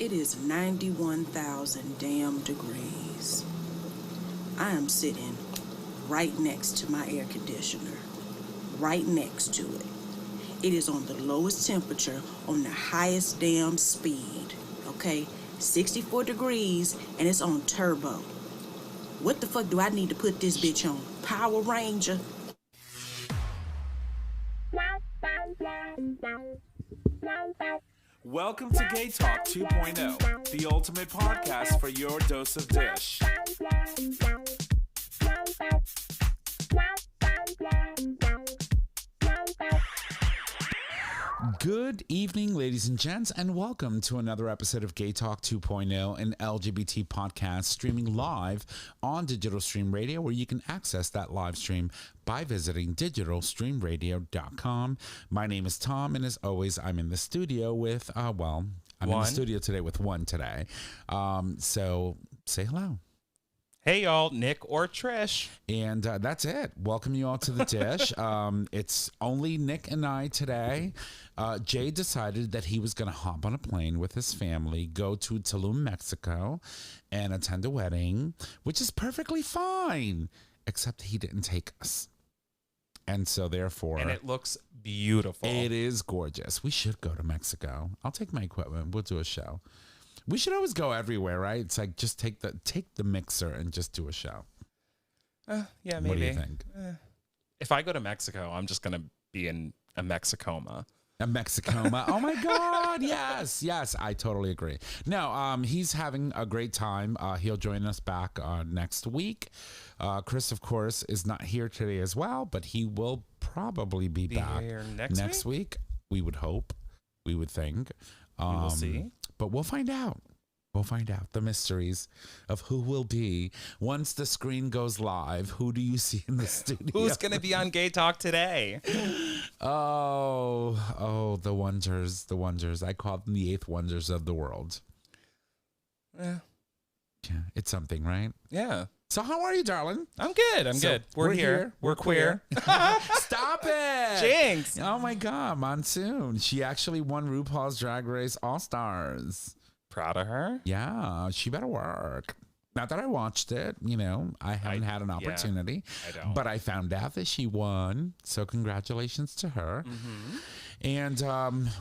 It is 91,000 damn degrees. I am sitting right next to my air conditioner, right next to it. It is on the lowest temperature on the highest damn speed, okay? 64 degrees, and it's on turbo. What the fuck do I need to put this bitch on? Power Ranger? Welcome to GayTalk 2.0, the ultimate podcast for your dose of dish. Good evening, ladies and gents, and welcome to another episode of GayTalk 2.0, an LGBT podcast streaming live on Digital Stream Radio, where you can access that live stream by visiting digitalstreamradio.com. My name is Tom, and as always, I'm in the studio with, in the studio today with one today. So say hello. Hey, y'all, Nick or Trish. And that's it. Welcome you all to the dish. It's only Nick and I today. Jay decided that he was going to hop on a plane with his family, go to Tulum, Mexico, and attend a wedding, which is perfectly fine, except he didn't take us. And so therefore... And it looks beautiful. It is gorgeous. We should go to Mexico. I'll take my equipment. We'll do a show. We should always go everywhere, right? It's like just take the mixer and just do a show. Yeah, maybe. What do you think? If I go to Mexico, I'm just going to be in a Mexicoma. A Mexicoma. Oh my God. Yes. I totally agree. No, he's having a great time. He'll join us back next week. Chris, of course, is not here today as well, but he will probably be back here next week. We would hope. We would think. We will see. But we'll find out. We'll find out the mysteries of who will be once the screen goes live. Who do you see in the studio? Who's going to be on Gay Talk today? Oh, the wonders. I call them the 8th wonders of the world. Yeah, it's something, right? Yeah. So how are you, darling? I'm good. I'm good. We're here. We're queer. Stop it. Jinx. Oh, my God. Monsoon. She actually won RuPaul's Drag Race All-Stars. Proud of her. Yeah, she better work. Not that I watched it, I haven't had an opportunity. Yeah, I don't. But I found out that she won, so congratulations to her. Mm-hmm. And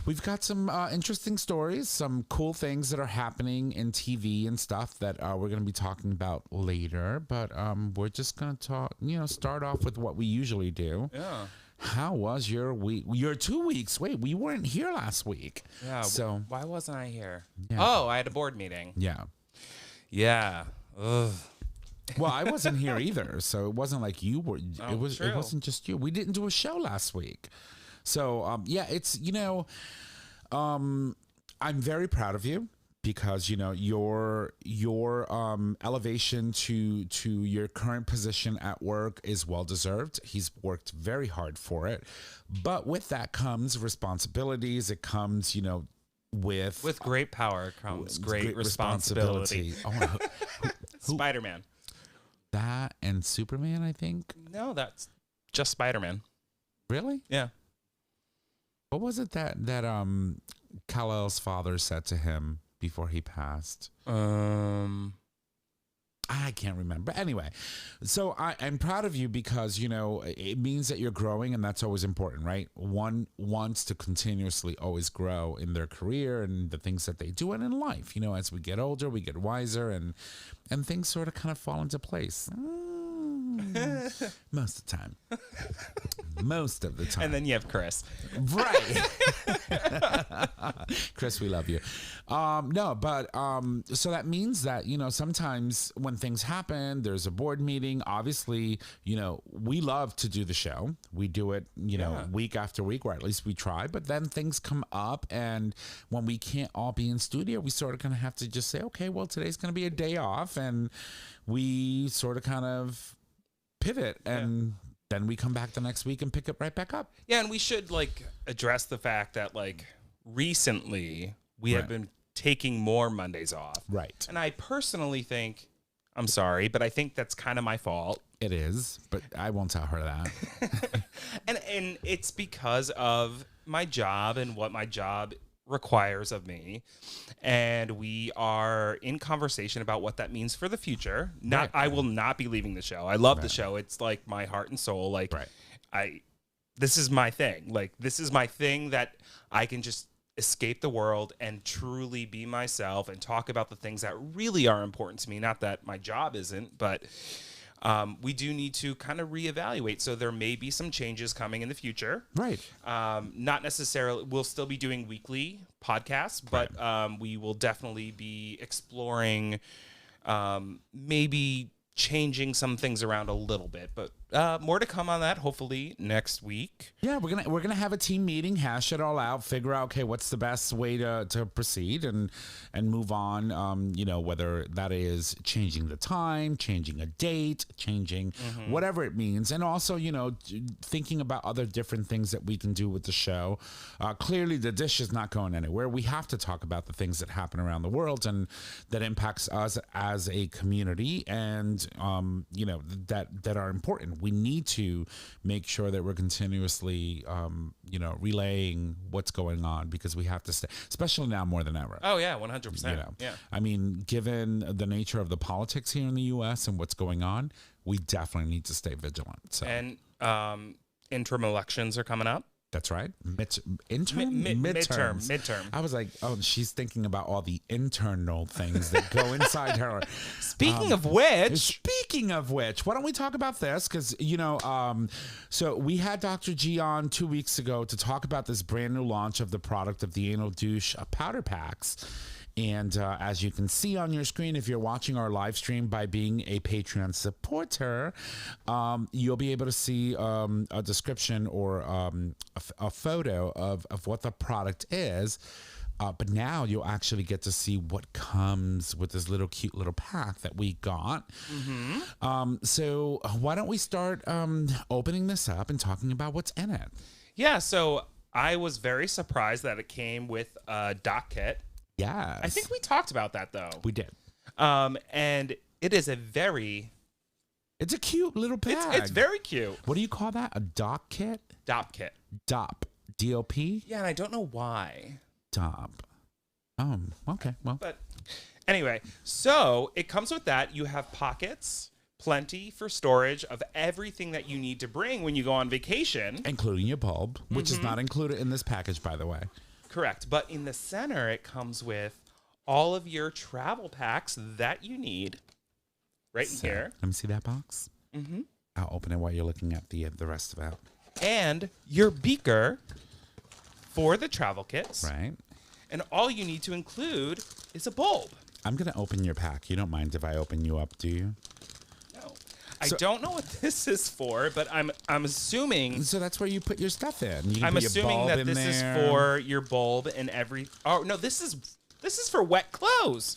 we've got some interesting stories, some cool things that are happening in TV and stuff that we're going to be talking about later. But we're just going to talk, start off with what we usually do. Yeah. How was your week? Your 2 weeks. Wait, we weren't here last week. Yeah. So why wasn't I here? Yeah. Oh, I had a board meeting. Yeah. Yeah. Ugh. Well, I wasn't here either, so it wasn't like you were. Oh, It true. wasn't just you. We didn't do a show last week, so it's I'm very proud of you because your elevation to your current position at work is well deserved. He's worked very hard for it, but with that comes responsibilities. It comes with great power comes great responsibility. Oh, Spider-Man. that and Superman, I think. No, that's just Spider-Man. Really? Yeah. What was it that Kal-El's father said to him before he passed? I can't remember. Anyway, so I'm proud of you because, it means that you're growing, and that's always important, right? One wants to continuously always grow in their career and the things that they do and in life. As we get older, we get wiser, and things sort of kind of fall into place. Most of the time. Most of the time. And then you have Chris. Right. Chris, we love you. So that means that, sometimes when things happen, there's a board meeting. Obviously, we love to do the show. We do it, week after week, or at least we try. But then things come up, and when we can't all be in studio, we sort of kind of have to just say, okay, well, today's going to be a day off. And we sort of kind of pivot, and then we come back the next week and pick it right back up. Yeah, and we should address the fact that recently we have been taking more Mondays off. Right. And I personally think, I'm sorry, but I think that's kind of my fault. It is, but I won't tell her that. and it's because of my job and what my job requires of me, and we are in conversation about what that means for the future. I will not be leaving the show. I love the show. It's like my heart and soul. Like this is my thing. Like this is my thing that I can just escape the world and truly be myself and talk about the things that really are important to me. Not that my job isn't, but we do need to kind of reevaluate. So there may be some changes coming in the future. Right. Not necessarily, we'll still be doing weekly podcasts, but we will definitely be exploring maybe changing some things around a little bit, but more to come on that hopefully next week. Yeah, we're gonna have a team meeting, hash it all out, figure out what's the best way to proceed and move on. Whether that is changing the time, changing a date, changing whatever it means, and also thinking about other different things that we can do with the show. Clearly, the dish is not going anywhere. We have to talk about the things that happen around the world and that impacts us as a community, and that are important. We need to make sure that we're continuously, relaying what's going on, because we have to stay, especially now more than ever. Oh yeah, 100%. Yeah. I mean, given the nature of the politics here in the U.S. and what's going on, we definitely need to stay vigilant. So. And interim elections are coming up. That's right. Midterm. I was like, oh, she's thinking about all the internal things that go inside her. Speaking of which, why don't we talk about this? Because, so we had Dr. G on 2 weeks ago to talk about this brand new launch of the product of the Anal Douche powder packs. And as you can see on your screen, if you're watching our live stream by being a Patreon supporter, you'll be able to see a description or a photo of what the product is. But now you'll actually get to see what comes with this cute little pack that we got. So why don't we start opening this up and talking about what's in it? Yeah, so I was very surprised that it came with a dock kit. Yes. I think we talked about that, though. We did. And it is it's a cute little bag. It's very cute. What do you call that? A dock kit? Dop kit. Dop. D-O-P? Yeah, and I don't know why. Dop. Oh, okay. Well. But anyway, so it comes with that. You have pockets, plenty for storage of everything that you need to bring when you go on vacation. Including your bulb, which is not included in this package, by the way. Correct. But in the center, it comes with all of your travel packs that you need right here. Let me see that box. I'll open it while you're looking at the rest of it. And your beaker for the travel kits. Right. And all you need to include is a bulb. I'm going to open your pack. You don't mind if I open you up, do you? I don't know what this is for, but I'm assuming. So that's where you put your stuff in. You can I'm put assuming your bulb that in this there. is for your bulb and every. Oh no, this is for wet clothes.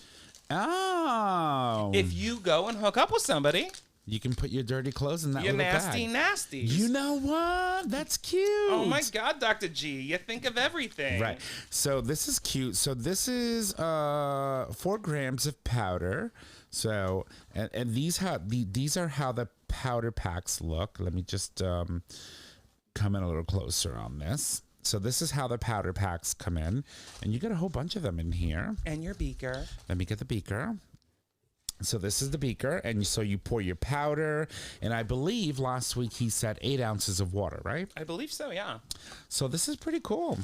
Oh. If you go and hook up with somebody, you can put your dirty clothes in that little nasty bag. nasties. You know what? That's cute. Oh my God, Dr. G, you think of everything. Right. So this is cute. So this is 4 grams of powder. So and these are how the powder packs look. Let me just come in a little closer on this. So this is how the powder packs come in, and you get a whole bunch of them in here. And your beaker. Let me get the beaker. So this is the beaker, and so you pour your powder, and I believe last week he said 8 ounces of water, right? I believe so, yeah. So this is pretty cool,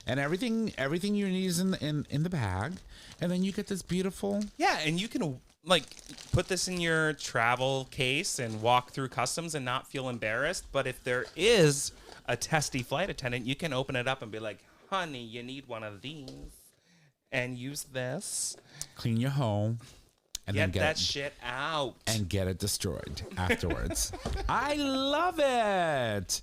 and everything you need is in the bag, and then you get this beautiful. Yeah, and you can put this in your travel case and walk through customs and not feel embarrassed. But if there is a testy flight attendant, you can open it up and be like, "Honey, you need one of these," and use this. Clean your home. And get then that shit out. And get it destroyed afterwards. I love it.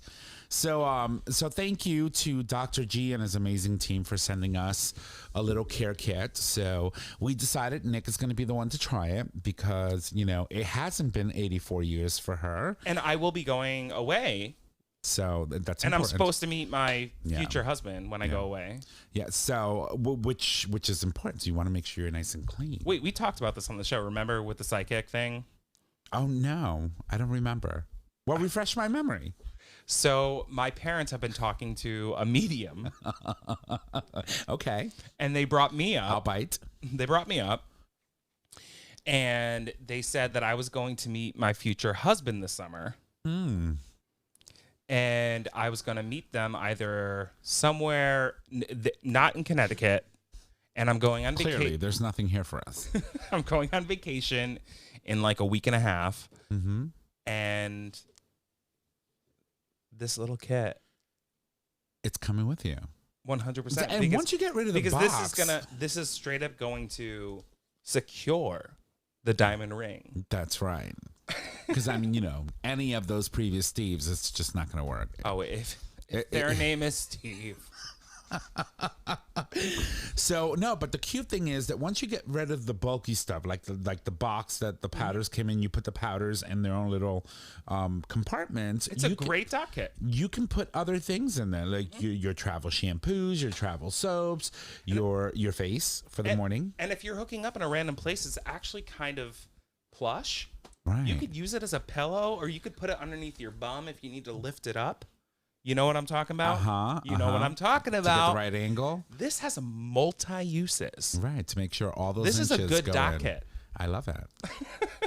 So thank you to Dr. G and his amazing team for sending us a little care kit. So we decided Nick is going to be the one to try it because, it hasn't been 84 years for her. And I will be going away. So that's important. And I'm supposed to meet my future husband when I go away. Yeah, so which is important. So you want to make sure you're nice and clean. Wait, we talked about this on the show. Remember with the psychic thing? Oh, no. I don't remember. Well, refresh my memory. So my parents have been talking to a medium. Okay. And they brought me up. I'll bite. They brought me up. And they said that I was going to meet my future husband this summer. And I was going to meet them either somewhere not in Connecticut. And I'm going on vacation. Clearly, there's nothing here for us. I'm going on vacation in like a week and a half. Mm-hmm. And this little kit. It's coming with you. 100%. And once you get rid of the box. This is straight up going to secure the diamond ring. That's right. Because, I mean, any of those previous Steves, it's just not going to work. Oh, if their name is Steve. So, no, but the cute thing is that once you get rid of the bulky stuff, like the box that the powders came in, you put the powders in their own little compartments. It's a great dock kit. You can put other things in there, like your travel shampoos, your travel soaps, your face for the morning. And if you're hooking up in a random place, it's actually kind of plush. Right. You could use it as a pillow, or you could put it underneath your bum if you need to lift it up. You know what I'm talking about? You know what I'm talking about. To get the right angle. This has multi-uses. Right, to make sure all those This is a inches good go dock in. kit. I love it.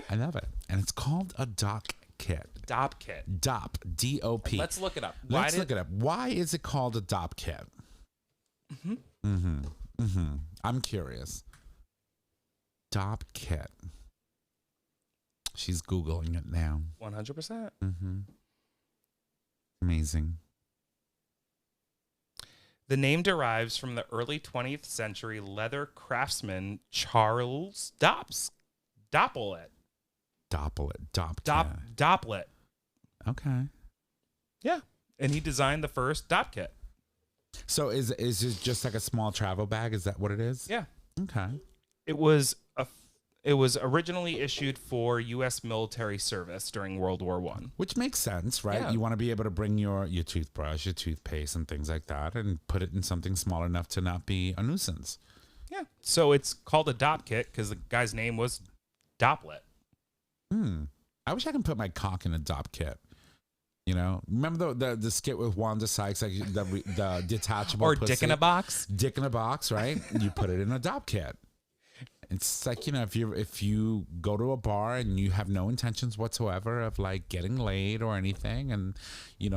I love it. And it's called a dock kit. Dop kit. DOP. D-O-P. Let's look it up. Let's look it up. Why is it called a DOP kit? I'm curious. DOP kit. She's Googling it now. 100%. Amazing. The name derives from the early 20th century leather craftsman Charles Dopplet. Dopplet. Okay. Yeah. And he designed the first Dop kit. So is it just like a small travel bag? Is that what it is? Yeah. Okay. It was originally issued for U.S. military service during World War I. Which makes sense, right? Yeah. You want to be able to bring your toothbrush, your toothpaste, and things like that, and put it in something small enough to not be a nuisance. Yeah. So it's called a Dop kit because the guy's name was Dopplet. I wish I could put my cock in a Dop kit. Remember the skit with Wanda Sykes, like the detachable or pussy? Dick in a Box? Dick in a box, right? You put it in a Dop kit. It's like, if you go to a bar and you have no intentions whatsoever of like getting laid or anything, and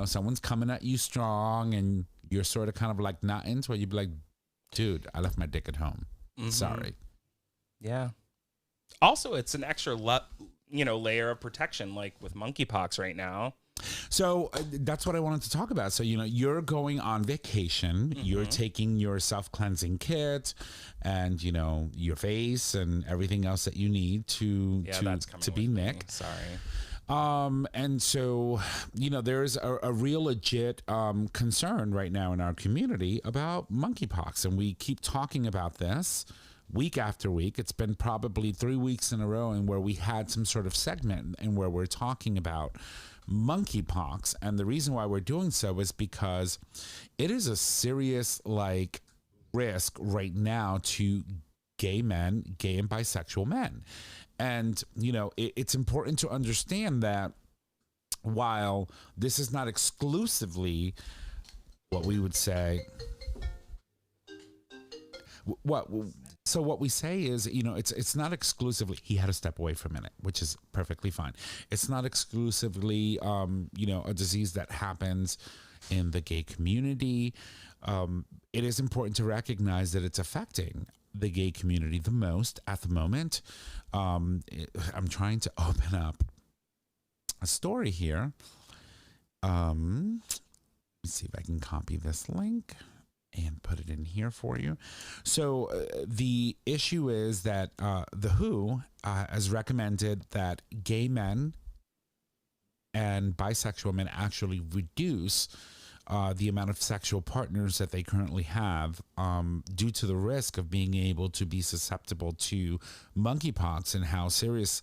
someone's coming at you strong and you're sort of kind of like not into it, you'd be like, dude, I left my dick at home. Sorry. Yeah. Also, it's an extra layer of protection, like with monkeypox right now. So that's what I wanted to talk about. So, you're going on vacation, you're taking your self-cleansing kit and, your face and everything else that you need to be Nick. Sorry. And so, there's a real legit concern right now in our community about monkeypox. And we keep talking about this week after week. It's been probably 3 weeks in a row and where we had some sort of segment and where we're talking about monkeypox. And the reason why we're doing so is because it is a serious risk right now to gay and bisexual men. And it's important to understand that while this is not exclusively what we would say, what we say is, it's not exclusively, he had to step away for a minute, which is perfectly fine. It's not exclusively, a disease that happens in the gay community. It is important to recognize that it's affecting the gay community the most at the moment. I'm trying to open up a story here. Let me see if I can copy this link and put it in here for you. So the issue is that the WHO has recommended that gay men and bisexual men actually reduce the amount of sexual partners that they currently have due to the risk of being able to be susceptible to monkeypox and how serious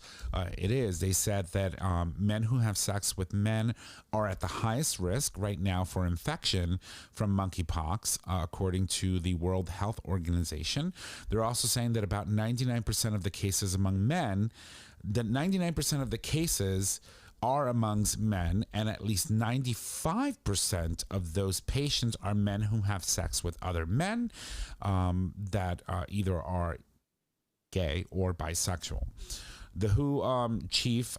it is. They said that men who have sex with men are at the highest risk right now for infection from monkeypox, according to the World Health Organization. They're also saying that about 99% of the cases among men, that 99% of the cases are amongst men, and at least 95% of those patients are men who have sex with other men that either are gay or bisexual. The WHO chief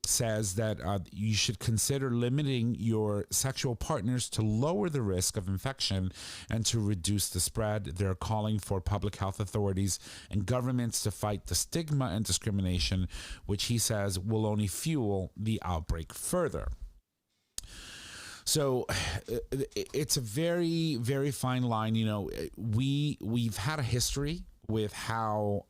says that you should consider limiting your sexual partners to lower the risk of infection and to reduce the spread. They're calling for public health authorities and governments to fight the stigma and discrimination, which he says will only fuel the outbreak further. So it's a very, very fine line. You know, we've had a history with how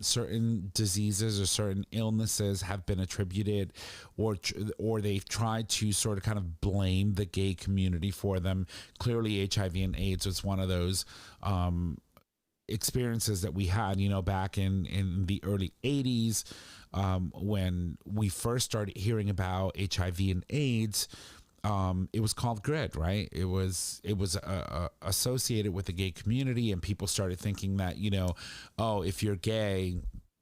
certain diseases or certain illnesses have been attributed, or they've tried to sort of kind of blame the gay community for them. Clearly, HIV and AIDS was one of those experiences that we had, you know, back in the early 80s when we first started hearing about HIV and AIDS. It was called GRID, right? It was associated with the gay community, and people started thinking that, you know, oh, if you're gay,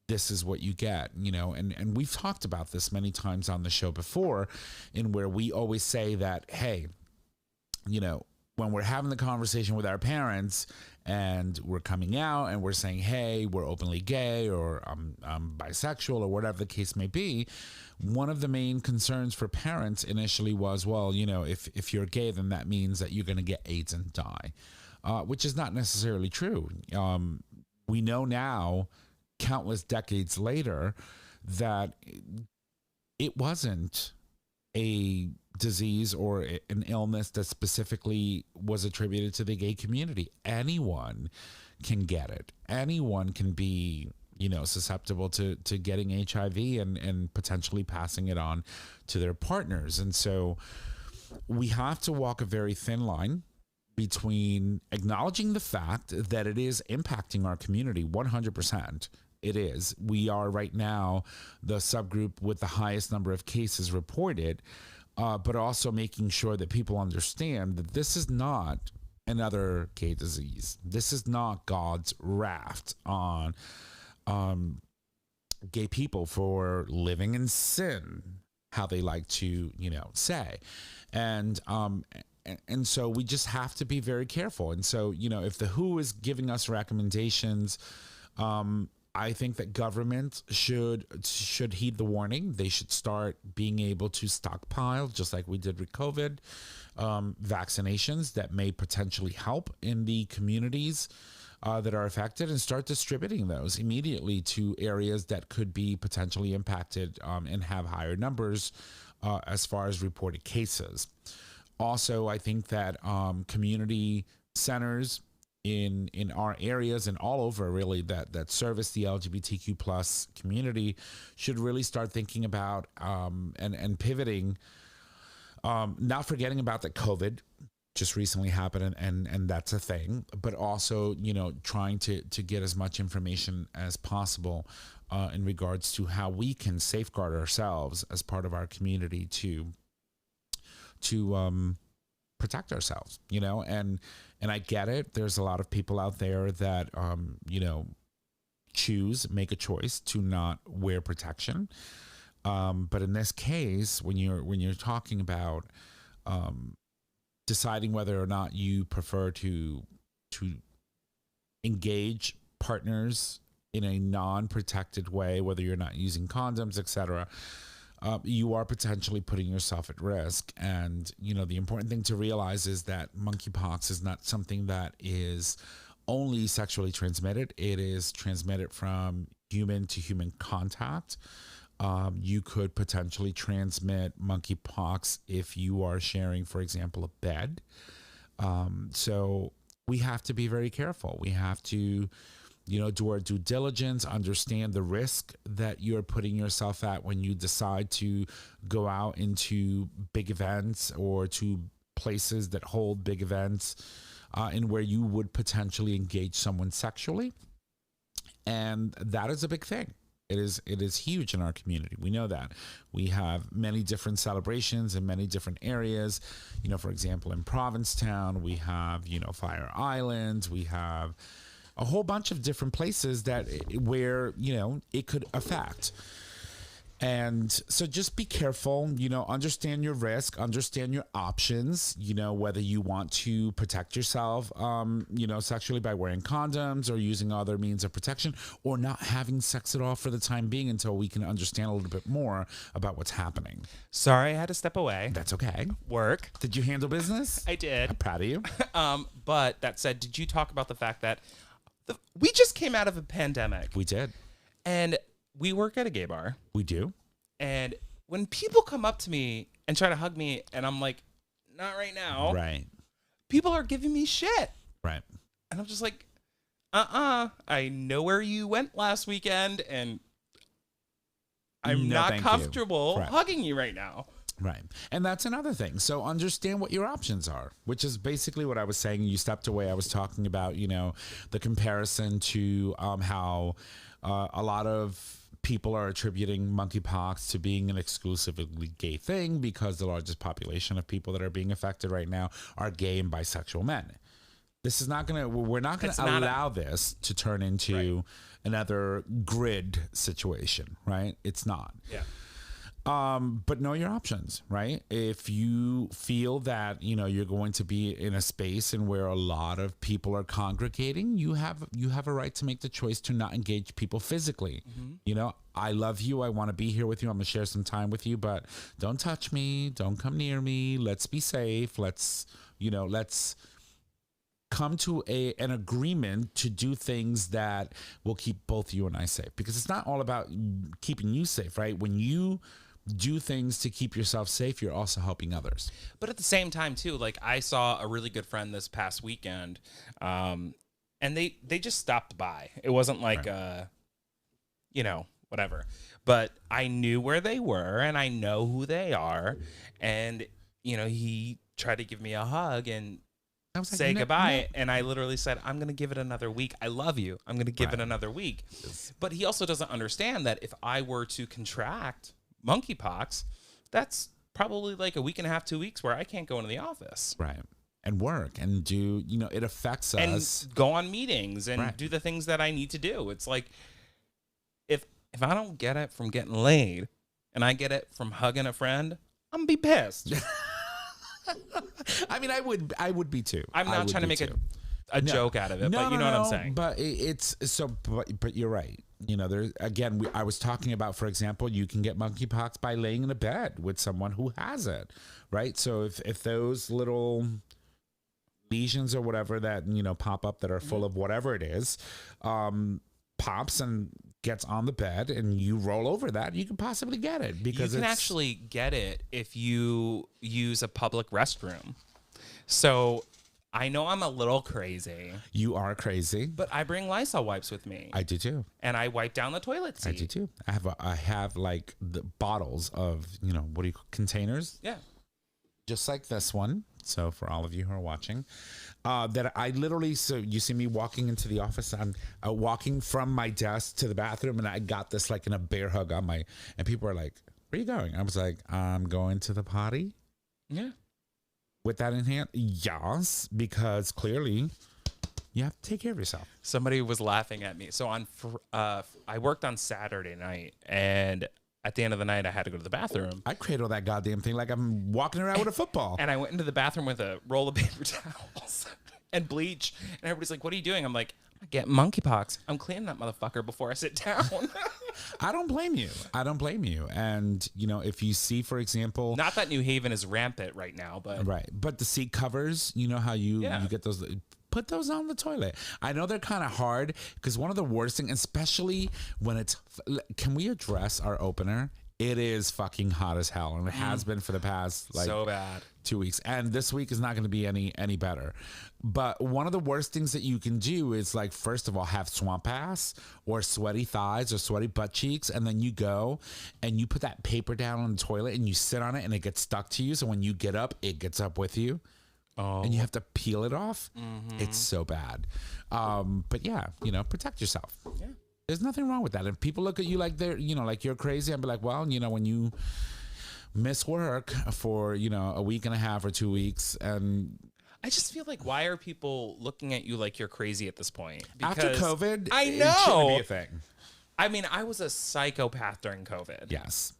this is what you get, you know, and we've talked about this many times on the show before, in where we always say that, hey, you know, when we're having the conversation with our parents and we're coming out and we're saying, hey, we're openly gay, or I'm bisexual, or whatever the case may be, one of the main concerns for parents initially was, well, you know, if you're gay, then that means that you're going to get AIDS and die, which is not necessarily true. We know now, countless decades later, that it wasn't a disease or an illness that specifically was attributed to the gay community. Anyone can get it. Anyone can be, you know, susceptible to getting HIV and potentially passing it on to their partners. And so we have to walk a very thin line between acknowledging the fact that it is impacting our community 100%. It is. We are right now the subgroup with the highest number of cases reported, but also making sure that people understand that this is not another gay disease. This is not God's wrath on gay people for living in sin, how they like to, you know, say. And so we just have to be very careful. And so, you know, if the WHO is giving us recommendations, I think that government should heed the warning. They should start being able to stockpile, just like we did with COVID, vaccinations that may potentially help in the communities that are affected, and start distributing those immediately to areas that could be potentially impacted and have higher numbers as far as reported cases. Also, I think that community centers in our areas and all over, really, that service the LGBTQ plus community should really start thinking about and pivoting, not forgetting about that COVID just recently happened and that's a thing, but also, you know, trying to get as much information as possible in regards to how we can safeguard ourselves as part of our community to protect ourselves, you know, and I get it. There's a lot of people out there that, you know, make a choice to not wear protection. But in this case, when you're talking about deciding whether or not you prefer to engage partners in a non-protected way, whether you're not using condoms, etc., you are potentially putting yourself at risk. And, you know, the important thing to realize is that monkeypox is not something that is only sexually transmitted. It is transmitted from human to human contact. You could potentially transmit monkeypox if you are sharing, for example, a bed. So we have to be very careful. We have to, you know, do our due diligence, understand the risk that you're putting yourself at when you decide to go out into big events or to places that hold big events and where you would potentially engage someone sexually. And that is a big thing. It is huge in our community. We know that. We have many different celebrations in many different areas. You know, for example, in Provincetown, we have, you know, Fire Island. We have a whole bunch of different places where, you know, it could affect. And so just be careful, understand your risk, understand your options, whether you want to protect yourself, sexually by wearing condoms or using other means of protection, or not having sex at all for the time being until we can understand a little bit more about what's happening. Sorry, I had to step away. That's okay. Work. Did you handle business? I did. I'm proud of you. But that said, did you talk about the fact that we just came out of a pandemic? We did. And we work at a gay bar. We do. And when people come up to me and try to hug me, and I'm like, not right now. Right. People are giving me shit. Right. And I'm just like, I know where you went last weekend, and I'm not comfortable hugging you right now. Right. And that's another thing. So understand what your options are, which is basically what I was saying. You stepped away. I was talking about, the comparison to how a lot of people are attributing monkeypox to being an exclusively gay thing because the largest population of people that are being affected right now are gay and bisexual men. This is we're not going to allow this to turn into another grid situation, right? It's not. Yeah. But know your options, right? If you feel that, you're going to be in a space and where a lot of people are congregating, you have a right to make the choice to not engage people physically. Mm-hmm. I love you. I want to be here with you. I'm going to share some time with you, but don't touch me. Don't come near me. Let's be safe. Let's come to an agreement to do things that will keep both you and I safe, because it's not all about keeping you safe, right? When you do things to keep yourself safe, you're also helping others. But at the same time too, like I saw a really good friend this past weekend, and they just stopped by. It wasn't like whatever, but I knew where they were and I know who they are, and he tried to give me a hug and say goodbye. No. And I literally said, I'm going to give it another week. I love you. I'm going to give it another week. But he also doesn't understand that if I were to contract monkeypox, that's probably like a week and a half, 2 weeks where I can't go into the office. Right. And work and do, it affects us. And go on meetings and do the things that I need to do. It's like, if I don't get it from getting laid and I get it from hugging a friend, I'm going to be pissed. I mean, I would be too. I'm not trying to make a joke out of it, but you know what I'm saying. But it's so, but you're right. There's again, I was talking about, for example, you can get monkeypox by laying in a bed with someone who has it, right? So if those little lesions or whatever that pop up that are full of whatever it is, pops and gets on the bed and you roll over that, you can possibly get it, because you can actually get it if you use a public restroom. So I know I'm a little crazy. You are crazy. But I bring Lysol wipes with me. I do too. And I wipe down the toilet seat. I do too. I have like the bottles of, what do you call containers? Yeah. Just like this one. So for all of you who are watching, that I literally, so you see me walking into the office, I'm walking from my desk to the bathroom, and I got this like in a bear hug on and people are like, where are you going? I was like, I'm going to the potty. Yeah. With that in hand? Yes, because clearly you have to take care of yourself. Somebody was laughing at me. So I worked on Saturday night, and at the end of the night, I had to go to the bathroom. I cradle that goddamn thing like I'm walking around with a football. And I went into the bathroom with a roll of paper towels and bleach. And everybody's like, what are you doing? I'm like, I get monkeypox. I'm cleaning that motherfucker before I sit down. I don't blame you. And, if you see, for example... Not that New Haven is rampant right now, but... Right. But the seat covers, how you get those... Put those on the toilet. I know they're kind of hard, because one of the worst things, especially when it's... Can we address our opener? It is fucking hot as hell, and it has been for the past so bad 2 weeks, and this week is not going to be any better. But one of the worst things that you can do is, like, first of all, have swamp ass or sweaty thighs or sweaty butt cheeks, and then you go and you put that paper down on the toilet and you sit on it, and it gets stuck to you. So when you get up, it gets up with you. Oh. And you have to peel it off. Mm-hmm. It's so bad. But yeah, protect yourself. Yeah. There's nothing wrong with that. If people look at you like they're, like you're crazy, I'd be like, well, when you miss work for, a week and a half or 2 weeks, and I just feel like, why are people looking at you like you're crazy at this point? Because after COVID, I know. it shouldn't be a thing. I mean, I was a psychopath during COVID. Yes.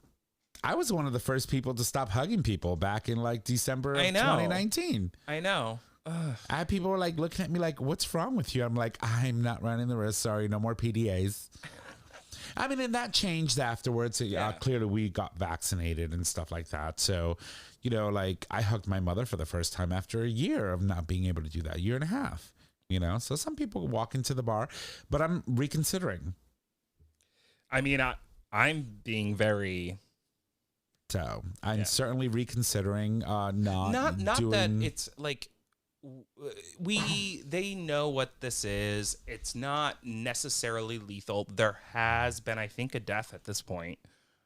I was one of the first people to stop hugging people back in like December of 2019. I know. Ugh. I had people were like looking at me like, what's wrong with you? I'm like, I'm not running the risk. Sorry, no more PDAs. I mean, and that changed afterwards. Clearly, we got vaccinated and stuff like that. So, you know, like I hugged my mother for the first time after a year of not being able to do that, a year and a half, you know. So some people walk into the bar, but I'm reconsidering. I mean, I'm being very... So I'm certainly reconsidering not doing... that it's like... they know what this is. It's not necessarily lethal. There has been, I think, a death at this point.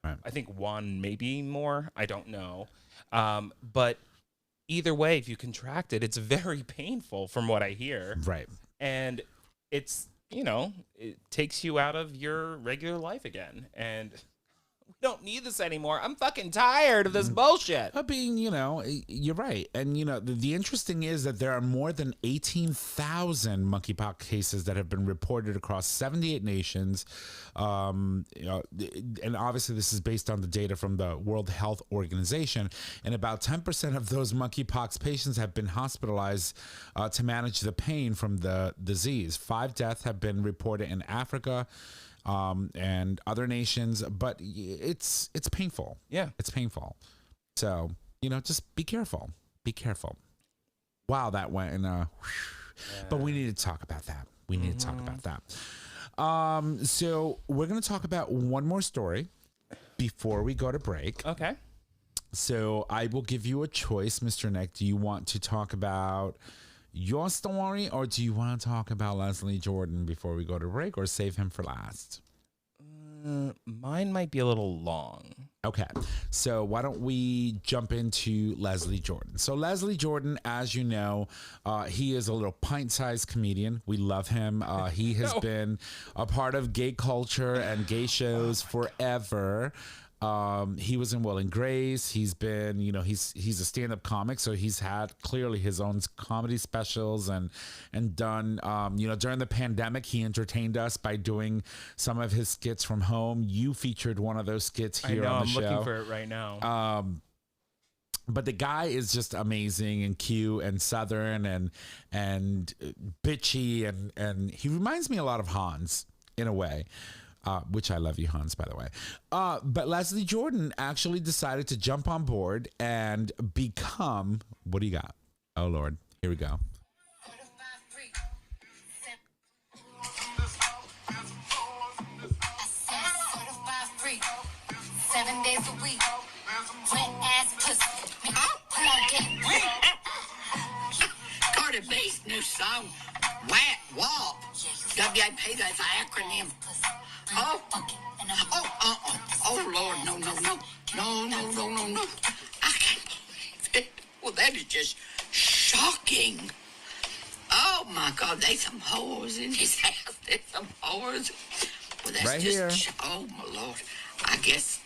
Right. I think one, maybe more. I don't know. But either way, if you contract it, it's very painful from what I hear. Right. And it's, you know, it takes you out of your regular life again. And we don't need this anymore. I'm fucking tired of this bullshit. Being, you know, you're right. And, you know, the interesting is that there are more than 18,000 monkeypox cases that have been reported across 78 nations. You know, and obviously this is based on the data from the World Health Organization. And about 10% of those monkeypox patients have been hospitalized to manage the pain from the disease. 5 deaths have been reported in Africa. And other nations, but it's painful. Yeah. It's painful. So, you know, just be careful. Be careful. Wow, that went in but we need to talk about that. We need to talk about that. So we're going to talk about one more story before we go to break. Okay. So I will give you a choice, Mr. Nick. Do you want to talk about your story, or do you want to talk about Leslie Jordan before we go to break, or save him for last? Mine might be a little long. Okay, so why don't we jump into Leslie Jordan? So Leslie Jordan, as you know, he is a little pint-sized comedian. We love him. He has been a part of gay culture and gay shows forever. He was in Will and Grace. He's been, you know, he's a stand-up comic, so he's had clearly his own comedy specials and done, you know, during the pandemic, he entertained us by doing some of his skits from home. You featured one of those skits here on the show. I'm looking for it right now. But the guy is just amazing and cute and Southern and bitchy and he reminds me a lot of Hans in a way. Which I love you, Hans, by the way. But Leslie Jordan actually decided to jump on board and become... What do you got? Oh, Lord. Here we go. Seven days a week. Wet ass pussy. Come on, get it. Cardi B's new song, Wet Wall. WAP, that's an acronym. Oh, Lord, no. I can't believe it. Well, that is just shocking. Oh, my God, there's some whores in his house. There's some whores. Well, that's right just, here. Oh, my Lord. I guess,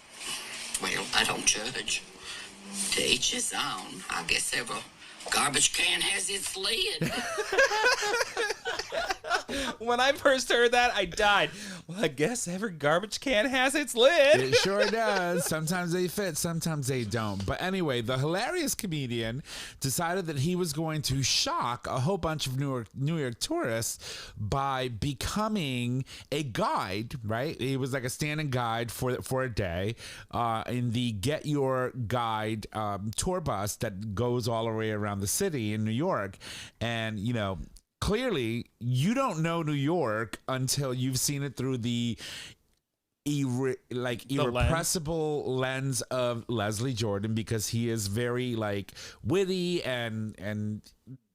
well, I don't judge. To each his own. I guess every garbage can has its lid. When I first heard that, I died. Well, I guess every garbage can has its lid. It sure does. Sometimes they fit, sometimes they don't. But anyway, the hilarious comedian decided that he was going to shock a whole bunch of New York tourists by becoming a guide, right? He was like a standing guide for a day in the Get Your Guide tour bus that goes all the way around the city in New York. And, you know, clearly, you don't know New York until you've seen it through the irrepressible lens of Leslie Jordan, because he is very like witty and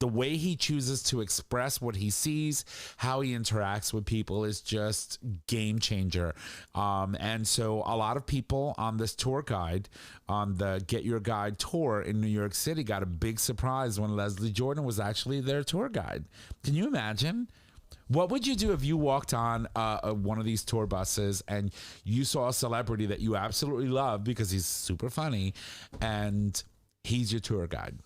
the way he chooses to express what he sees, how he interacts with people is just game changer. And so a lot of people on this tour guide, on the Get Your Guide tour in New York City, got a big surprise when Leslie Jordan was actually their tour guide. Can you imagine? What would you do if you walked on one of these tour buses and you saw a celebrity that you absolutely love because he's super funny and he's your tour guide?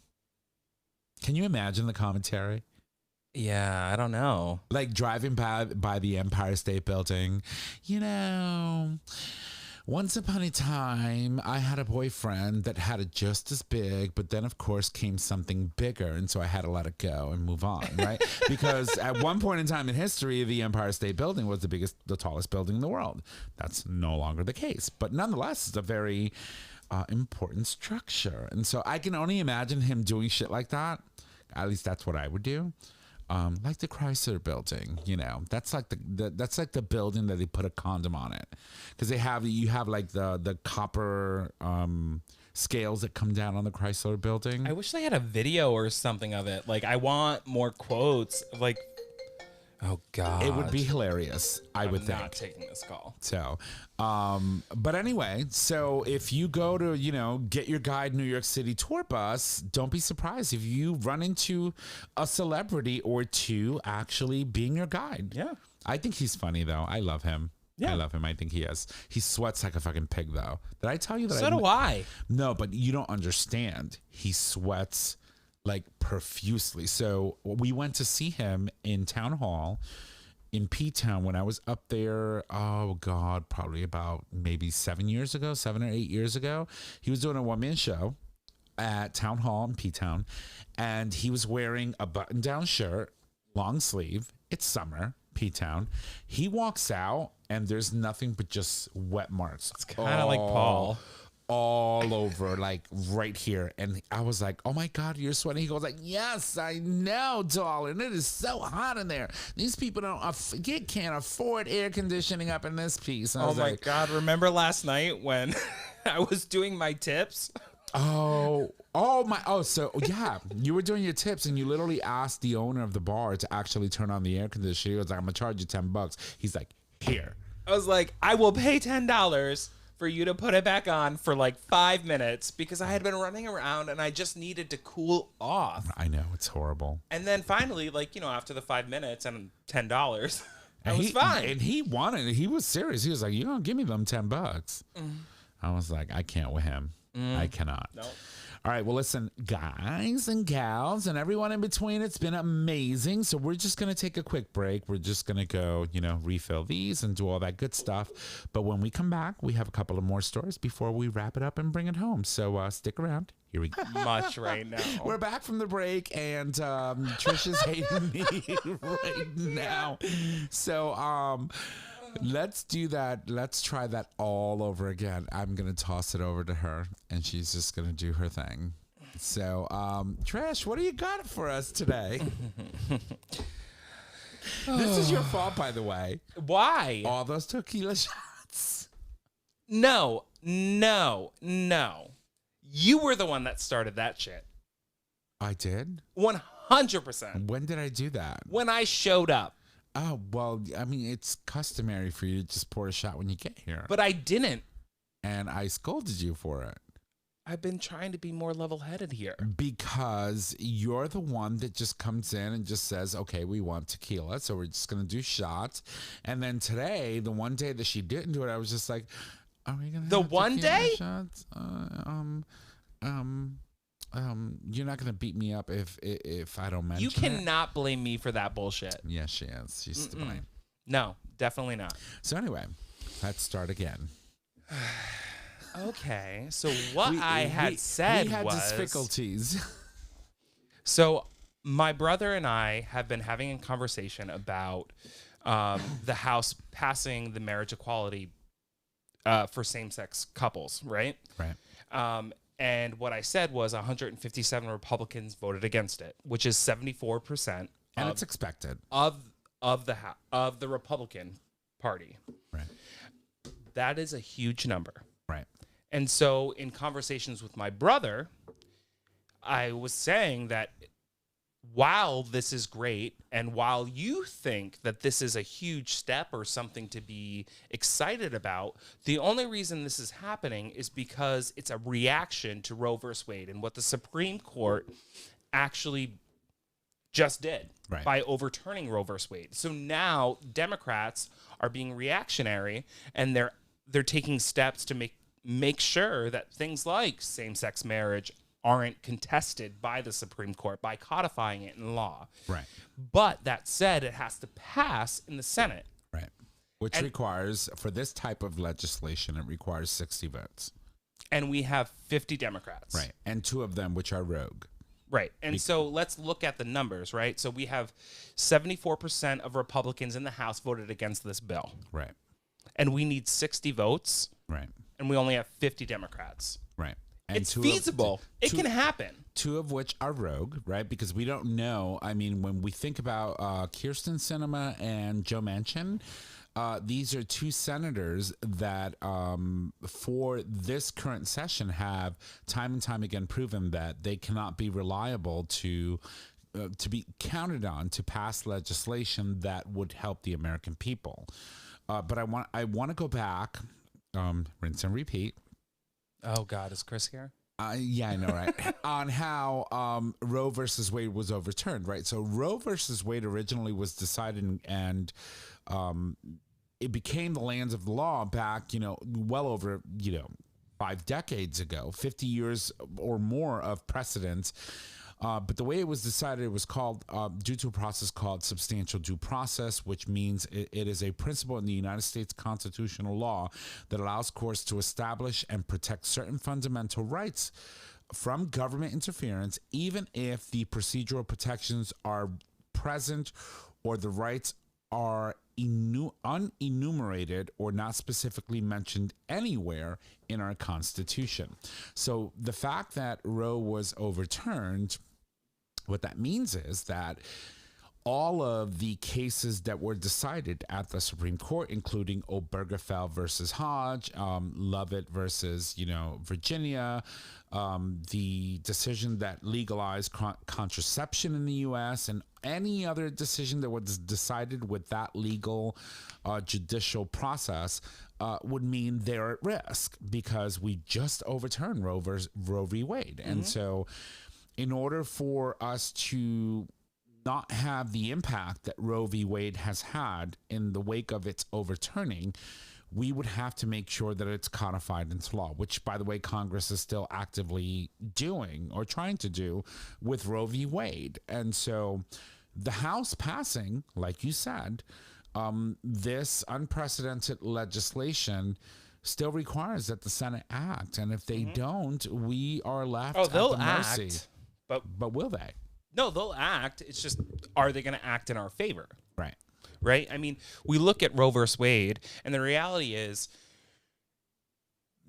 Can you imagine the commentary? Yeah, I don't know. Like driving by the Empire State Building, once upon a time, I had a boyfriend that had it just as big, but then, of course, came something bigger, and so I had to let it go and move on, right? Because at one point in time in history, the Empire State Building was the tallest building in the world. That's no longer the case, but nonetheless, it's a very important structure, and so I can only imagine him doing shit like that. At least that's what I would do. Like the Chrysler Building, that's like the building that they put a condom on it, because you have like the copper scales that come down on the Chrysler Building. I wish they had a video or something of it. Like, I want more quotes. Like, oh God, it would be hilarious. I would think. I'm not taking this call. So, but anyway, so if you go to, Get Your Guide New York City tour bus, don't be surprised if you run into a celebrity or two actually being your guide. Yeah. I think he's funny, though. I love him. Yeah. I love him. I think he is. He sweats like a fucking pig, though. Did I tell you that? So do I. No, but you don't understand. He sweats like profusely. So we went to see him in Town Hall in P-Town when I was up there. Oh God, probably about maybe 7 or 8 years ago. He was doing a one-man show at Town Hall in P-Town, and he was wearing a button-down shirt, long sleeve. It's summer, P-Town. He walks out, and there's nothing but just wet marks. It's kind of like Paul. All over, like right here. And I was like, oh my God, you're sweating. He goes like, yes, I know, darling. It is so hot in there. These people can't afford air conditioning up in this piece. Oh my God. Remember last night when I was doing my tips? So yeah, you were doing your tips and you literally asked the owner of the bar to actually turn on the air conditioner. He was like, I'm gonna charge you $10. He's like, here. I was like, I will pay $10 for you to put it back on for like 5 minutes, because I had been running around and I just needed to cool off. I know, it's horrible. And then finally, after the 5 minutes and $10, I was fine. And he was serious. He was like, you're going to give me them $10. I was like, I can't with him. I cannot. No. All right, well, listen, guys and gals and everyone in between, it's been amazing. So we're just going to take a quick break. We're just going to go, refill these and do all that good stuff. But when we come back, we have a couple of more stories before we wrap it up and bring it home. So stick around. Here we go. Much right now. We're back from the break, and Trish is hating me right now. So let's do that. Let's try that all over again. I'm going to toss it over to her, and she's just going to do her thing. So, Trish, what do you got for us today? This is your fault, by the way. Why? All those tequila shots. No. You were the one that started that shit. I did? 100%. When did I do that? When I showed up. Oh, well, I mean, it's customary for you to just pour a shot when you get here. But I didn't. And I scolded you for it. I've been trying to be more level-headed here. Because you're the one that just comes in and just says, okay, we want tequila, so we're just going to do shots. And then today, the one day that she didn't do it, I was just like, are we going to have one day? Shots? You're not going to beat me up if I don't mention You cannot blame me for that bullshit. Yes, she is. She's to blame. No, definitely not. So anyway, let's start again. Okay, so what I had said we had was... difficulties. So my brother and I have been having a conversation about the House passing the marriage equality for same-sex couples, right? Right. And what I said was 157 Republicans voted against it, which is 74%. And it's expected. Of the Republican Party. Right. That is a huge number. Right. And so in conversations with my brother, I was saying that while this is great, and while you think that this is a huge step or something to be excited about, the only reason this is happening is because it's a reaction to Roe versus Wade and what the Supreme Court actually just did by overturning Roe versus Wade. So now Democrats are being reactionary, and they're taking steps to make sure that things like same-sex marriage aren't contested by the Supreme Court by codifying it in law. Right. But that said, it has to pass in the Senate. Right. Which requires, for this type of legislation, it requires 60 votes. And we have 50 Democrats. Right. And 2 of them, which are rogue. Right. And so let's look at the numbers, right? So we have 74% of Republicans in the House voted against this bill. Right. And we need 60 votes. Right. And we only have 50 Democrats. Right. And it's feasible. It can happen. 2 of which are rogue, right? Because we don't know. I mean, when we think about Kyrsten Sinema and Joe Manchin, these are 2 senators that for this current session have time and time again proven that they cannot be reliable to be counted on to pass legislation that would help the American people. But I want to go back, rinse and repeat. Oh God, is Chris here? Yeah, I know, right? On how Roe versus Wade was overturned, right? So Roe versus Wade originally was decided and it became the lands of the law back, well over, 5 decades ago, 50 years or more of precedence. But the way it was decided, it was called due to a process called substantial due process, which means it is a principle in the United States constitutional law that allows courts to establish and protect certain fundamental rights from government interference, even if the procedural protections are present or the rights are unenumerated or not specifically mentioned anywhere in our Constitution. So the fact that Roe was overturned, what that means is that all of the cases that were decided at the Supreme Court, including Obergefell versus Hodge, Lovett versus, Virginia, the decision that legalized contraception in the U.S., and any other decision that was decided with that legal judicial process would mean they're at risk because we just overturned Roe v. Wade. Mm-hmm. And so in order for us to not have the impact that Roe v. Wade has had in the wake of its overturning, we would have to make sure that it's codified into law, which, by the way, Congress is still actively doing or trying to do with Roe v. Wade. And so the House passing, like you said, this unprecedented legislation still requires that the Senate act. And if they don't, we are left at the mercy. Act, but will they? No, they'll act. It's just, are they going to act in our favor? Right. Right? I mean, we look at Roe versus Wade, and the reality is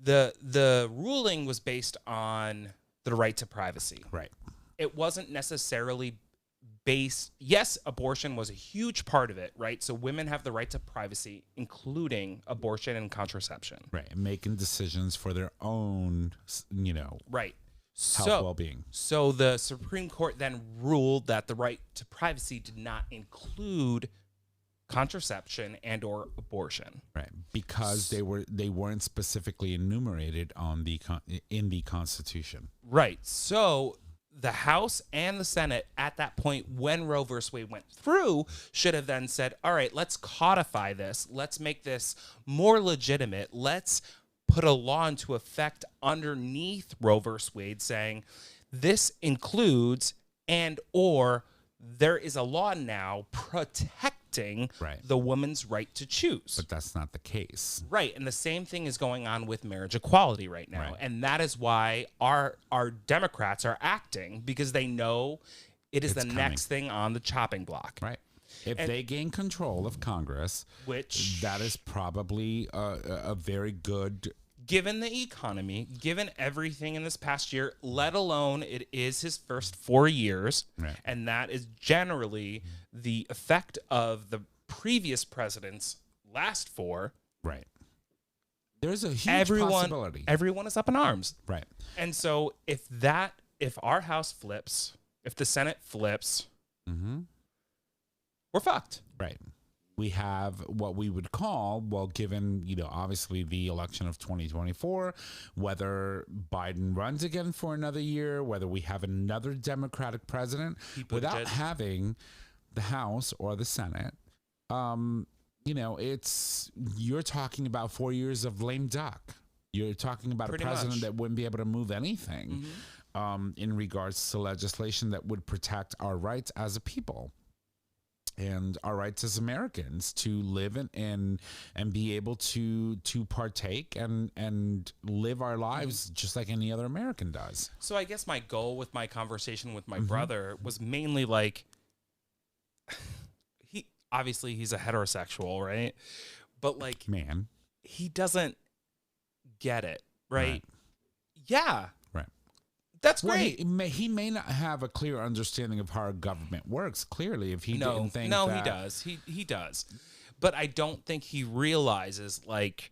the ruling was based on the right to privacy. Right. It wasn't necessarily based, yes, abortion was a huge part of it, right? So women have the right to privacy, including abortion and contraception. Right. And making decisions for their own, right. health well-being. So the Supreme Court then ruled that the right to privacy did not include contraception and or abortion. Right. Because they weren't specifically enumerated in the Constitution. Right. So the House and the Senate at that point, when Roe versus Wade went through, should have then said, all right, let's codify this. Let's make this more legitimate. Let's put a law into effect underneath Roe versus Wade saying this includes and or there is a law now protecting the woman's right to choose. But that's not the case. Right. And the same thing is going on with marriage equality right now. Right. And that is why our Democrats are acting, because they know it's the next thing on the chopping block. Right. If they gain control of Congress, which that is probably a very good... Given the economy, given everything in this past year, let alone it is his first 4 years, and that is generally the effect of the previous president's last 4. Right. There's a huge possibility. Everyone is up in arms. Right. And so if our House flips, if the Senate flips, we're fucked. Right. We have what we would call, given, obviously the election of 2024, whether Biden runs again for another year, whether we have another Democratic president, without having the House or the Senate, you're talking about 4 years of lame duck. You're talking about a president that wouldn't be able to move anything. in regards to legislation that would protect our rights as a people and our rights as Americans to live and be able to partake and live our lives just like any other American does. So I guess my goal with my conversation with my brother was mainly like, he's a heterosexual, right? But like, Man, he doesn't get it, right? Right. Yeah. Right. That's Well, great. he may not have a clear understanding of how our government works. Clearly, if he didn't think he that, does. He does. But I don't think he realizes, like,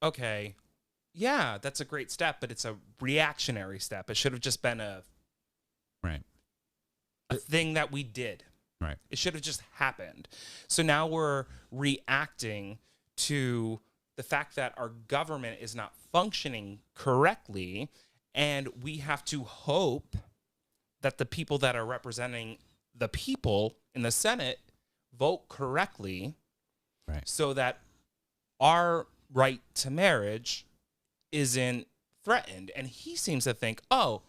okay, yeah, that's a great step, but it's a reactionary step. It should have just been a right, thing that we did. right, It should have just happened. So now we're reacting to the fact that our government is not functioning correctly, and we have to hope that the people that are representing the people in the Senate vote correctly, right. so that our right to marriage isn't threatened. And he seems to think, oh,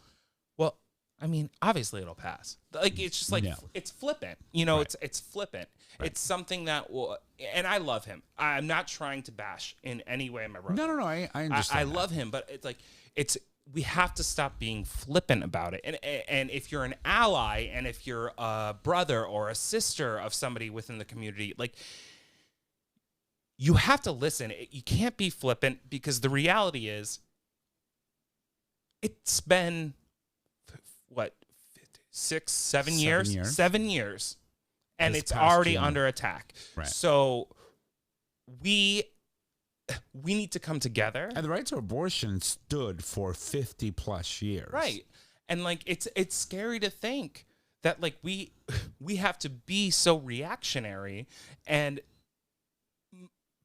well, I mean, obviously it'll pass. Like, it's just like, No. it's flippant. You know, Right. it's flippant. Right. It's something that will, and I love him. I'm not trying to bash in any way my brother. No. I understand. I that. love him, but it's like, we have to stop being flippant about it. And if you're an ally, and if you're a brother or a sister of somebody within the community, like, you have to listen. You can't be flippant, because the reality is, it's been what, 7 years? 7 years, and This it's past already June. under attack. Right. So we need to come together. And the right to abortion stood for 50 plus years. Right. And like, it's scary to think that like we have to be so reactionary, and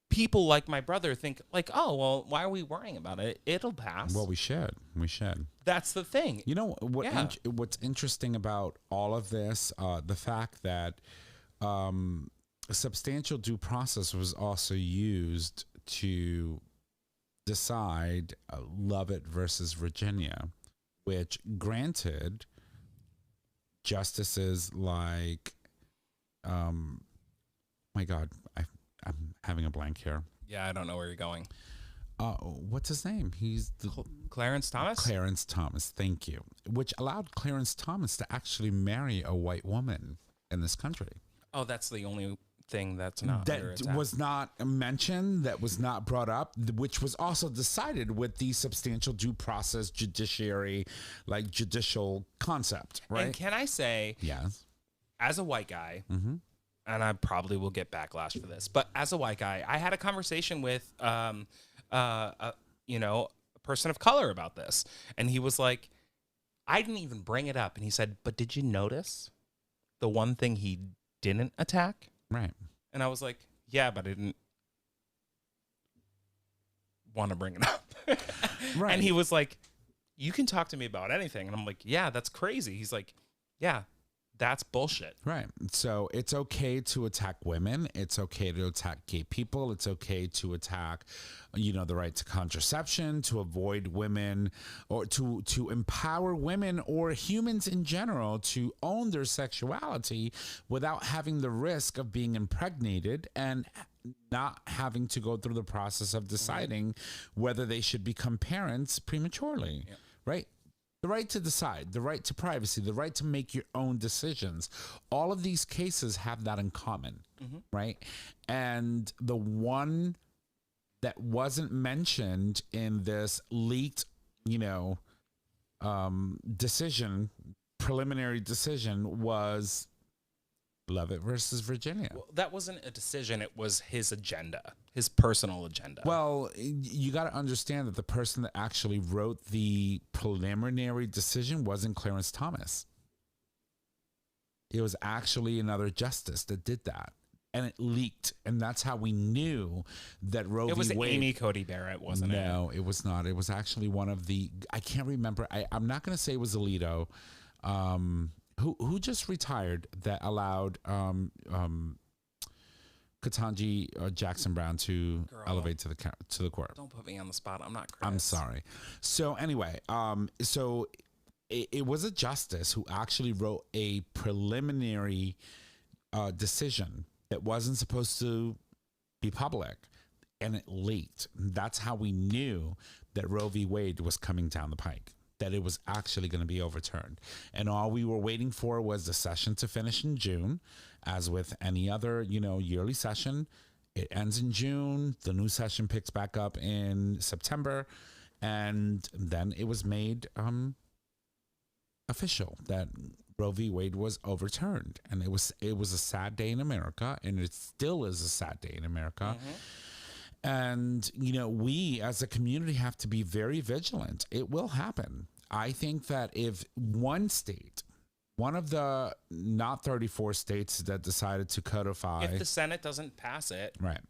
people like my brother think like, oh, well, why are we worrying about it? It'll pass. Well, we should. That's the thing. You know what? Yeah. What's interesting about all of this, the fact that substantial due process was also used to decide Lovett versus Virginia, which granted justices like, my God, I'm having a blank here. Yeah, I don't know where you're going. What's his name? He's the Clarence Thomas? Clarence Thomas, thank you. Which allowed Clarence Thomas to actually marry a white woman in this country. Oh, that's the only thing that's not under That attack. was not mentioned, that was not brought up, which was also decided with the substantial due process judiciary, like judicial concept, right? And can I say, Yes. as a white guy, Mm-hmm. and I probably will get backlash for this, but as a white guy, I had a conversation with, a person of color about this, and he was like, I didn't even bring it up, and he said, but did you notice the one thing he didn't attack? Right. And I was like, yeah, but I didn't want to bring it up. Right. And he was like, you can talk to me about anything. And I'm like, yeah, that's crazy. He's like, yeah, that's bullshit. Right. So it's okay to attack women. It's okay to attack gay people. It's okay to attack, the right to contraception, to avoid women, or to empower women or humans in general to own their sexuality without having the risk of being impregnated and not having to go through the process of deciding whether they should become parents prematurely. Yeah. Right. The right to decide, the right to privacy, the right to make your own decisions. All of these cases have that in common, right? And the one that wasn't mentioned in this leaked, preliminary decision was Lovett versus Virginia. Well, that wasn't a decision. It was his agenda, his personal agenda. Well, you got to understand that the person that actually wrote the preliminary decision wasn't Clarence Thomas. It was actually another justice that did that. And it leaked. And that's how we knew that Roe v. it was Wade. Amy Cody Barrett, wasn't it? No, it was not. It was actually one of the, I can't remember. I'm not going to say it was Alito. Who just retired that allowed Ketanji Jackson Brown to elevate to the court. Don't put me on the spot. I'm not Chris. I'm sorry. So anyway, so it was a justice who actually wrote a preliminary decision that wasn't supposed to be public, and it leaked. That's how we knew that Roe v. Wade was coming down the pike, that it was actually going to be overturned. And all we were waiting for was the session to finish in June. As with any other, yearly session, it ends in June. The new session picks back up in September. And then it was made official that Roe v. Wade was overturned. And it was a sad day in America, and it still is a sad day in America. Mm-hmm. And, we as a community have to be very vigilant. It will happen. I think that if one of the not 34 states that decided to codify, if the Senate doesn't pass it, right,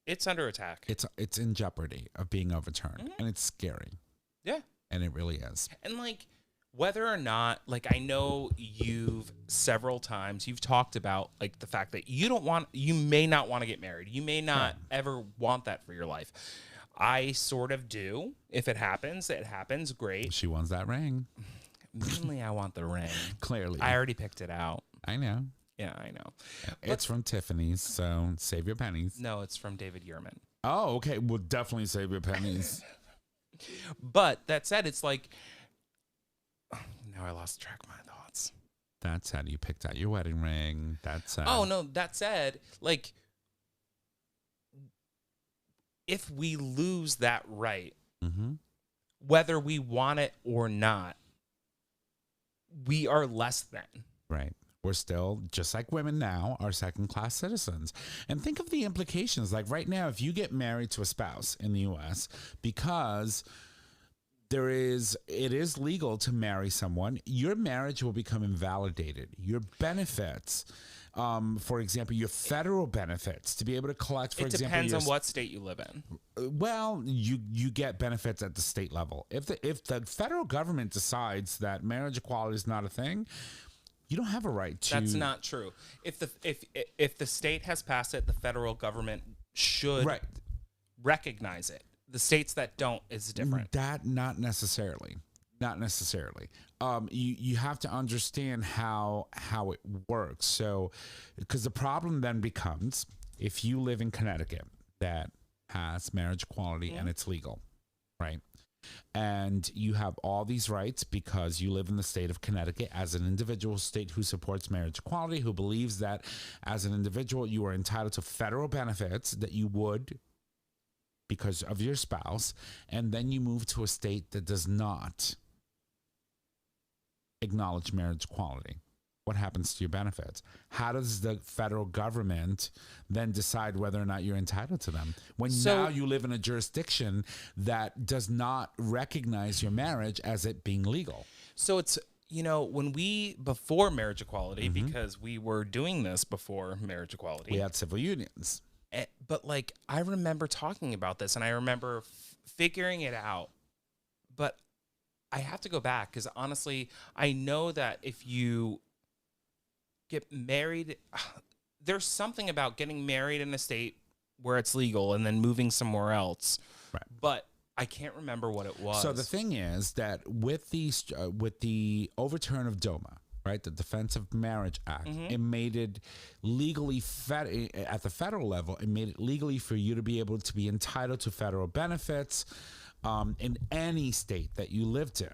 it's under attack. It's in jeopardy of being overturned, mm-hmm. and it's scary. Yeah, and it really is. And whether or not, I know you've several times you've talked about the fact that you may not want to get married. You may not ever want that for your life. I sort of do. If it happens, it happens. Great. She wants that ring. Mainly, I want the ring. Clearly. I already picked it out. I know. Yeah, I know. It's from Tiffany's, so save your pennies. No, it's from David Yurman. Oh, okay. Well, definitely save your pennies. But that said, it's now I lost track of my thoughts. That said, you picked out your wedding ring. That said. Oh, no. That said, if we lose that right, mm-hmm. whether we want it or not, we are less than. Right. We're still, just like women now, are second-class citizens. And think of the implications. Right now, if you get married to a spouse in the U.S., because it is legal to marry someone, your marriage will become invalidated. Your benefits, for example, your federal benefits, to be able to collect, for example. It depends on what state you live in. Well, you get benefits at the state level. If the federal government decides that marriage equality is not a thing, you don't have a right to. That's not true. If the state has passed it, the federal government should recognize it. The states that don't is different. Not necessarily. Not necessarily. You have to understand how it works. So, because the problem then becomes, if you live in Connecticut that has marriage equality and it's legal, right? And you have all these rights because you live in the state of Connecticut as an individual state who supports marriage equality, who believes that as an individual you are entitled to federal benefits that you would because of your spouse, and then you move to a state that does not acknowledge marriage equality. What happens to your benefits? How does the federal government then decide whether or not you're entitled to them? When now you live in a jurisdiction that does not recognize your marriage as it being legal. So it's, when before marriage equality, mm-hmm. because we were doing this before marriage equality. We had civil unions. But I remember talking about this and I remember figuring it out. But I have to go back because honestly, I know that if you get married, there's something about getting married in a state where it's legal and then moving somewhere else. Right. But I can't remember what it was. So the thing is that with the overturn of DOMA, right, the Defense of Marriage Act, mm-hmm. it made it legally at the federal level. It made it legally for you to be able to be entitled to federal benefits in any state that you lived in,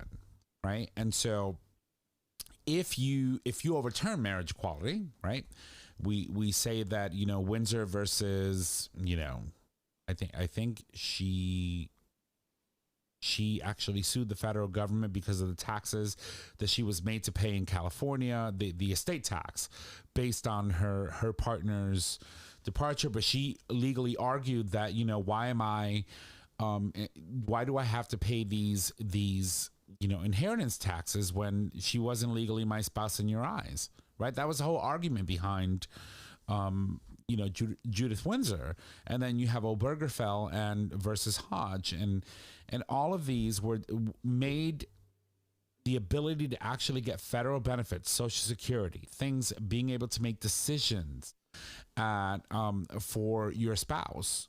right? And so if you overturn marriage equality, right, we say that Windsor versus I think she actually sued the federal government because of the taxes that she was made to pay in California, the estate tax based on her partner's departure. But she legally argued that, why do I have to pay these inheritance taxes when she wasn't legally my spouse in your eyes, right? That was the whole argument behind, Judith Windsor. And then you have Obergefell and versus Hodge, and all of these were made the ability to actually get federal benefits, Social Security, things, being able to make decisions for your spouse,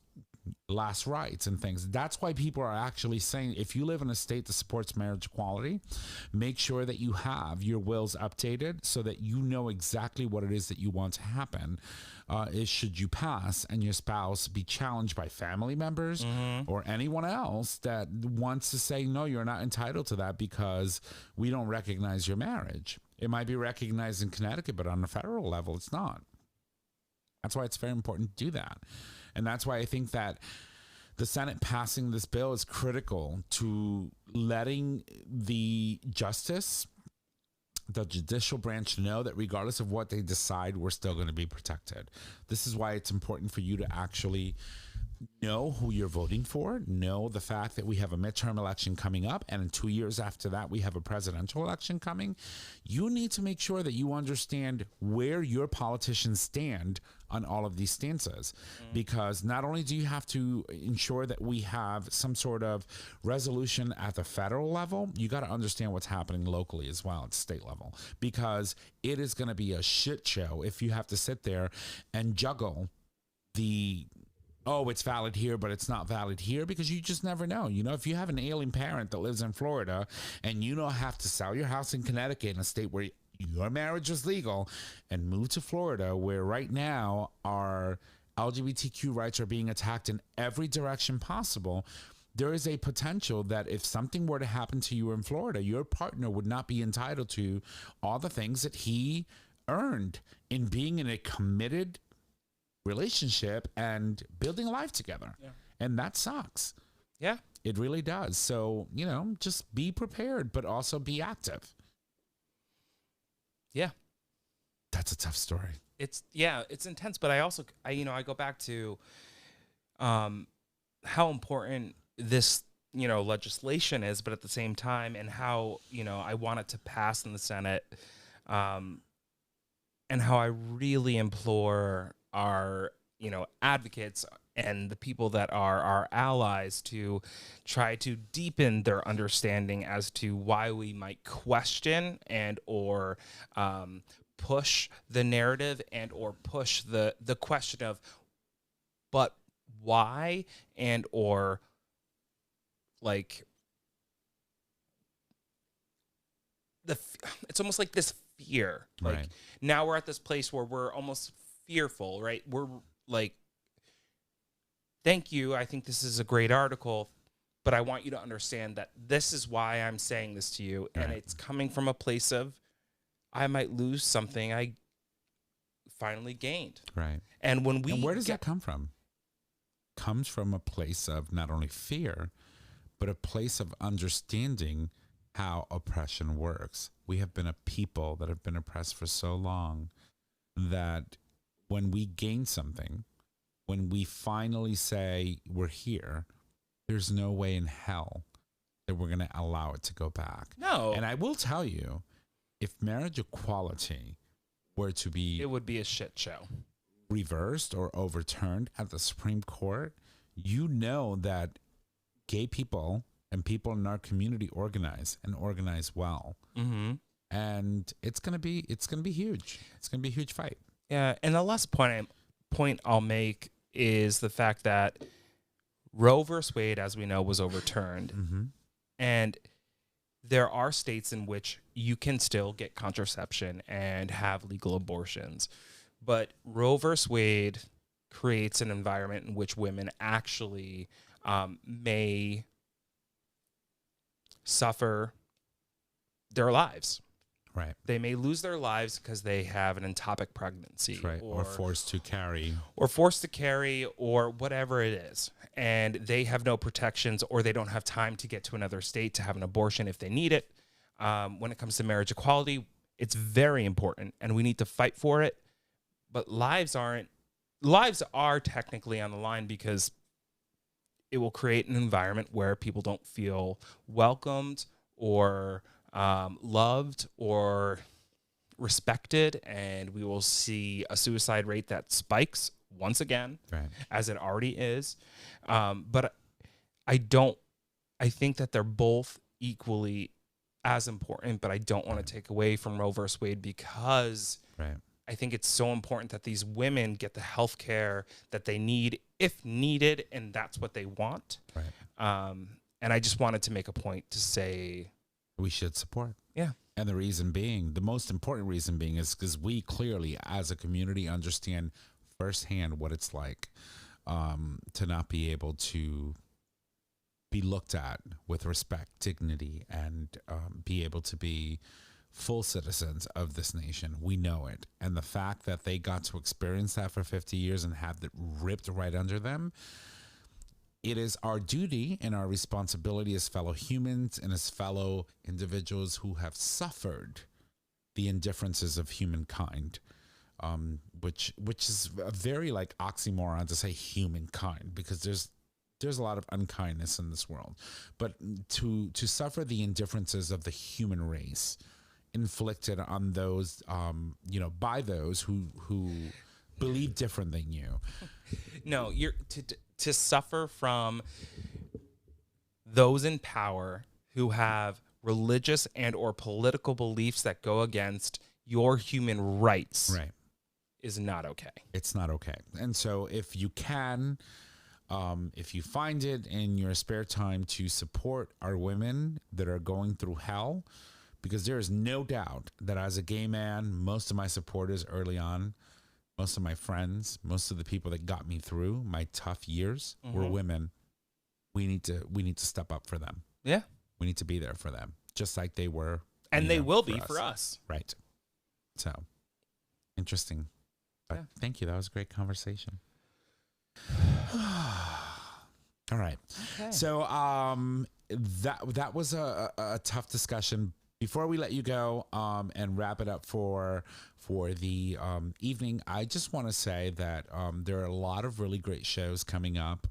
last rights and things. That's why people are actually saying, if you live in a state that supports marriage equality, make sure that you have your wills updated so that you know exactly what it is that you want to happen. Is should you pass and your spouse be challenged by family members or anyone else that wants to say, no, you're not entitled to that because we don't recognize your marriage. It might be recognized in Connecticut, but on the federal level, it's not. That's why it's very important to do that. And that's why I think that the Senate passing this bill is critical to letting the judicial branch know that regardless of what they decide, we're still going to be protected. This is why it's important for you to actually know who you're voting for, know the fact that we have a midterm election coming up, and in 2 years after that, we have a presidential election coming. You need to make sure that you understand where your politicians stand on all of these stances, because not only do you have to ensure that we have some sort of resolution at the federal level, you got to understand what's happening locally as well at state level, because it is going to be a shit show if you have to sit there and juggle the it's valid here, but it's not valid here, because you just never know. You know, if you have an ailing parent that lives in Florida and you don't have to sell your house in Connecticut, in a state where your marriage is legal, and move to Florida, where right now our LGBTQ rights are being attacked in every direction possible, there is a potential that if something were to happen to you in Florida, your partner would not be entitled to all the things that he earned in being in a committed relationship and building a life together. Yeah. And that sucks. Yeah. It really does. So, you know, just be prepared, but also be active. Yeah. That's a tough story. It's intense, but I go back to how important this, legislation is, but at the same time, and how, I want it to pass in the Senate, and how I really implore our, advocates and the people that are our allies to try to deepen their understanding as to why we might question and or push the narrative and or push the question of, but why, and or like it's almost like this fear. Like right. Now we're at this place where we're almost fearful, right? We're like, thank you, I think this is a great article, but I want you to understand that this is why I'm saying this to you. Right. And it's coming from a place of, I might lose something I finally gained. Right. And when where does that come from? Comes from a place of not only fear, but a place of understanding how oppression works. We have been a people that have been oppressed for so long that when we gain something, when we finally say we're here, there's no way in hell that we're going to allow it to go back. No. And I will tell you, if marriage equality were to be... it would be a shit show. ...reversed or overturned at the Supreme Court, you know that gay people and people in our community organize well. Mm-hmm. And it's going to be huge. It's going to be a huge fight. Yeah, and the last point I'll make is the fact that Roe versus Wade, as we know, was overturned. Mm-hmm. And there are states in which you can still get contraception and have legal abortions. But Roe versus Wade creates an environment in which women actually may suffer their lives. Right. They may lose their lives because they have an ectopic pregnancy. Right. Or forced to carry. Or whatever it is. And they have no protections, or they don't have time to get to another state to have an abortion if they need it. When it comes to marriage equality, it's very important, and we need to fight for it. But lives are technically on the line, because it will create an environment where people don't feel welcomed or loved or respected, and we will see a suicide rate that spikes once again, right, as it already is. But I think that they're both equally as important, but I don't want to take away from Roe versus Wade, because right, I think it's so important that these women get the health care that they need if needed, and that's what they want. Right. And I just wanted to make a point to say we should support. Yeah. And the reason being, the most important reason being, is because we clearly, as a community, understand firsthand what it's like to not be able to be looked at with respect, dignity, and be able to be full citizens of this nation. We know it. And the fact that they got to experience that for 50 years and have it ripped right under them, it is our duty and our responsibility as fellow humans and as fellow individuals who have suffered the indifferences of humankind, which is a very like oxymoron to say humankind, because there's a lot of unkindness in this world, but to suffer the indifferences of the human race inflicted on those, by those who believe different than you. No, you're to suffer from those in power who have religious and or political beliefs that go against your human rights, right, is not okay. It's not okay. And so if you can, if you find it in your spare time to support our women that are going through hell, because there is no doubt that as a gay man, most of my supporters early on, most of my friends, most of the people that got me through my tough years were women. We need to step up for them. Yeah. We need to be there for them, just like they were. And they will be for us. Right. So, interesting. But thank you. That was a great conversation. All right. Okay. So, that was a tough discussion. Before we let you go and wrap it up for the evening, I just want to say that there are a lot of really great shows coming up.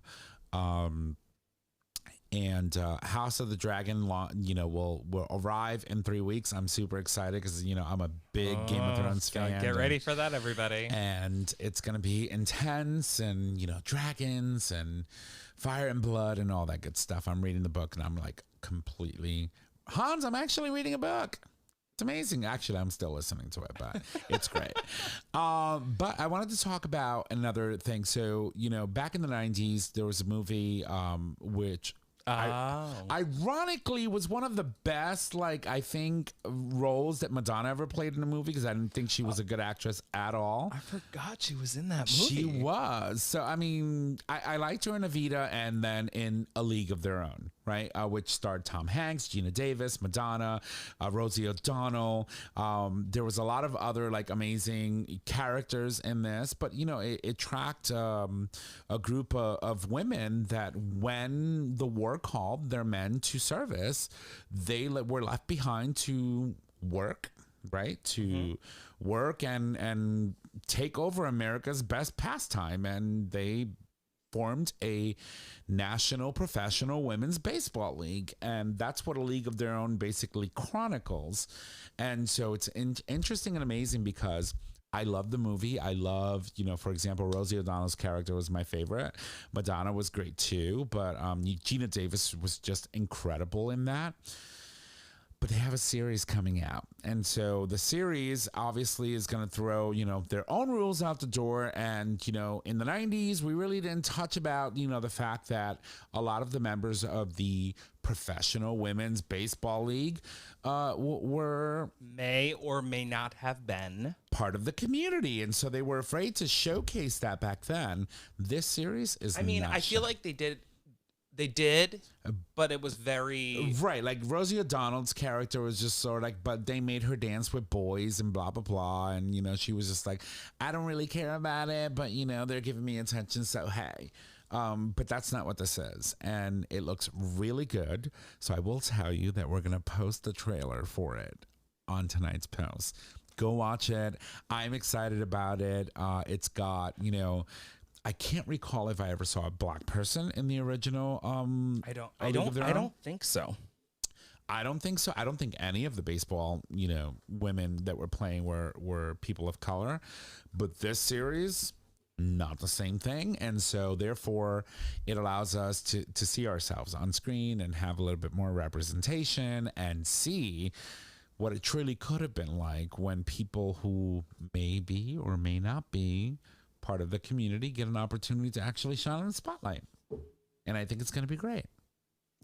And House of the Dragon, will arrive in 3 weeks. I'm super excited because, I'm a big Game of Thrones fan. Get ready for that, everybody. And it's going to be intense and, dragons and fire and blood and all that good stuff. I'm reading the book and I'm like completely... Hans, I'm actually reading a book. It's amazing. Actually, I'm still listening to it, but it's great. But I wanted to talk about another thing. So, back in the 90s, there was a movie which ironically was one of the best, I think, roles that Madonna ever played in a movie, because I didn't think she was a good actress at all. I forgot she was in that movie. She was. So, I mean, I liked her in Evita and then in A League of Their Own, right? Which starred Tom Hanks, Gina Davis, Madonna, Rosie O'Donnell. There was a lot of other amazing characters in this, but it tracked a group of women that when the war called their men to service, they were left behind to work, right? To work and take over America's best pastime, and they formed a national professional women's baseball league, and that's what A League of Their Own basically chronicles. And so it's interesting and amazing because I love the movie. I love, for example, Rosie O'Donnell's character was my favorite. Madonna was great too, but Gina Davis was just incredible in that. But they have a series coming out. And so the series obviously is going to throw, their own rules out the door. And, in the 90s, we really didn't touch about, the fact that a lot of the members of the professional women's baseball league may or may not have been part of the community. And so they were afraid to showcase that back then. This series is I feel like they did, but it was very... Right, like Rosie O'Donnell's character was just sort of but they made her dance with boys and blah, blah, blah. And, she was just like, I don't really care about it, but, they're giving me attention, so hey. But that's not what this is. And it looks really good. So I will tell you that we're going to post the trailer for it on tonight's post. Go watch it. I'm excited about it. It's got, I can't recall if I ever saw a black person in the original. I don't think so. I don't think so. I don't think any of the baseball, women that were playing were people of color. But this series, not the same thing. And so therefore it allows us to see ourselves on screen and have a little bit more representation and see what it truly could have been like when people who may be or may not be part of the community get an opportunity to actually shine in the spotlight. And I think it's going to be great.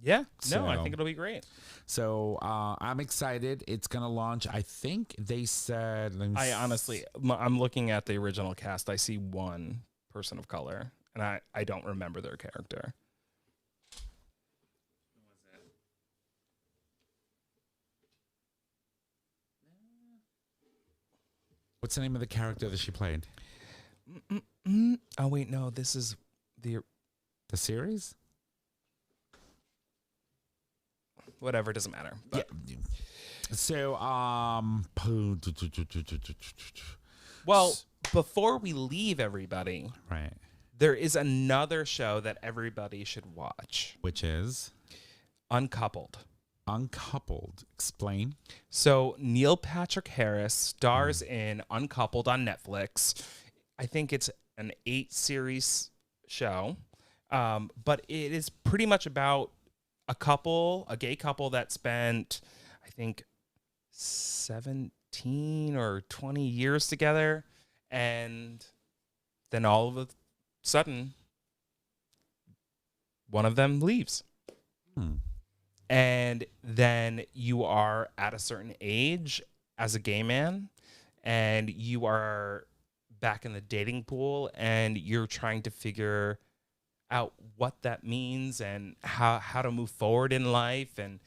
Yeah. So, No, I think it'll be great. So I'm excited. It's going to launch. I think they said. I'm looking at the original cast. I see one person of color, and I don't remember their character. What's the name of the character that she played? Oh, wait, no. This is the series? Whatever, it doesn't matter. But. Yeah. So, well, before we leave everybody, right, there is another show that everybody should watch, which is Uncoupled. Uncoupled. Explain. So Neil Patrick Harris stars in Uncoupled on Netflix. I think it's an 8-series show, but it is pretty much about a gay couple that spent, I think, 17 or 20 years together, and then all of a sudden, one of them leaves. And then you are at a certain age as a gay man, and you are back in the dating pool, and you're trying to figure out what that means and how to move forward in life, and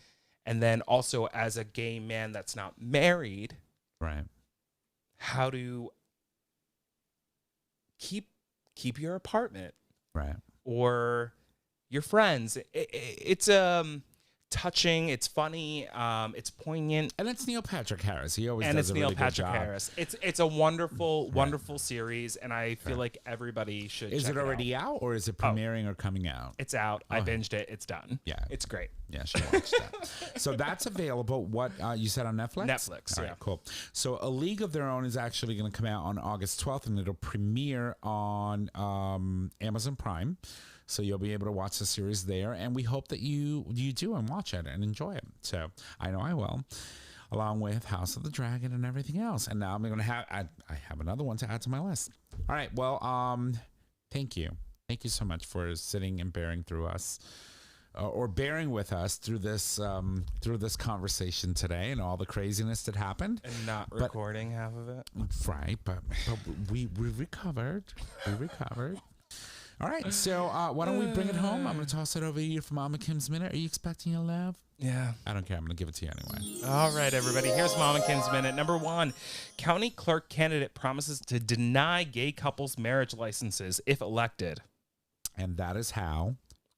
then also as a gay man that's not married, right, how to keep your apartment, right, or your friends. It's touching, it's funny, it's poignant, and it's Neil Patrick Harris. He always and does it's a Neil really Patrick good job. Harris. It's a wonderful series, and I feel like everybody should. Is check it already out, or is it premiering or coming out? It's out. I binged it. It's done. Yeah, it's great. Yeah, she watched that. So that's available. What you said on Netflix? Netflix. All right, cool. So A League of Their Own is actually going to come out on August 12th, and it'll premiere on Amazon Prime. So you'll be able to watch the series there, and we hope that you do and watch it and enjoy it. So I know I will, along with House of the Dragon and everything else. And now I'm going to have I have another one to add to my list. All right. Well, thank you so much for sitting and bearing through us, or bearing with us through this conversation today and all the craziness that happened, and not recording half of it. Right, but we recovered. We recovered. All right, so why don't we bring it home? I'm going to toss it over to you for Mama Kim's Minute. Are you expecting a love? Yeah. I don't care. I'm going to give it to you anyway. All right, everybody. Here's Mama Kim's Minute. Number 1, county clerk candidate promises to deny gay couples marriage licenses if elected. And that is how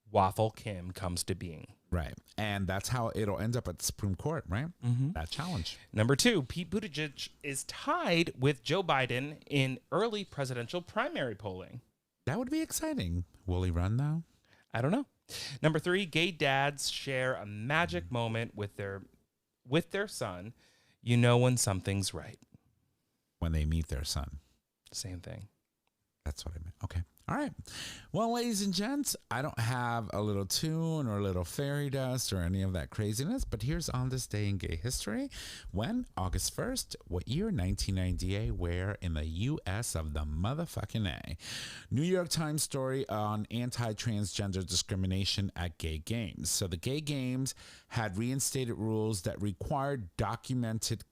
Waffle Kim comes to being. Right. And that's how it'll end up at the Supreme Court, right? Mm-hmm. That challenge. Number 2, Pete Buttigieg is tied with Joe Biden in early presidential primary polling. That would be exciting. Will he run, though? I don't know. Number 3, gay dads share a magic moment with their son. You know when something's right. When they meet their son. Same thing. That's what I meant. Okay. All right. Well, ladies and gents, I don't have a little tune or a little fairy dust or any of that craziness, but here's On This Day in Gay History. When? August 1st. What year? 1998. Where? In the U.S. of the motherfucking A. New York Times story on anti-transgender discrimination at gay games. So the gay games had reinstated rules that required documented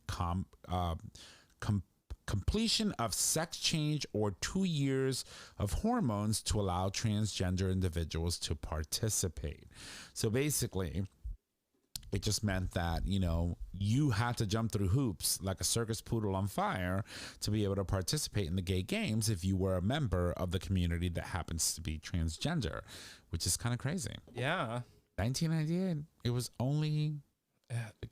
completion of sex change or 2 years of hormones to allow transgender individuals to participate. So basically, it just meant that, you had to jump through hoops like a circus poodle on fire to be able to participate in the gay games if you were a member of the community that happens to be transgender, which is kind of crazy. Yeah. 1998, it was only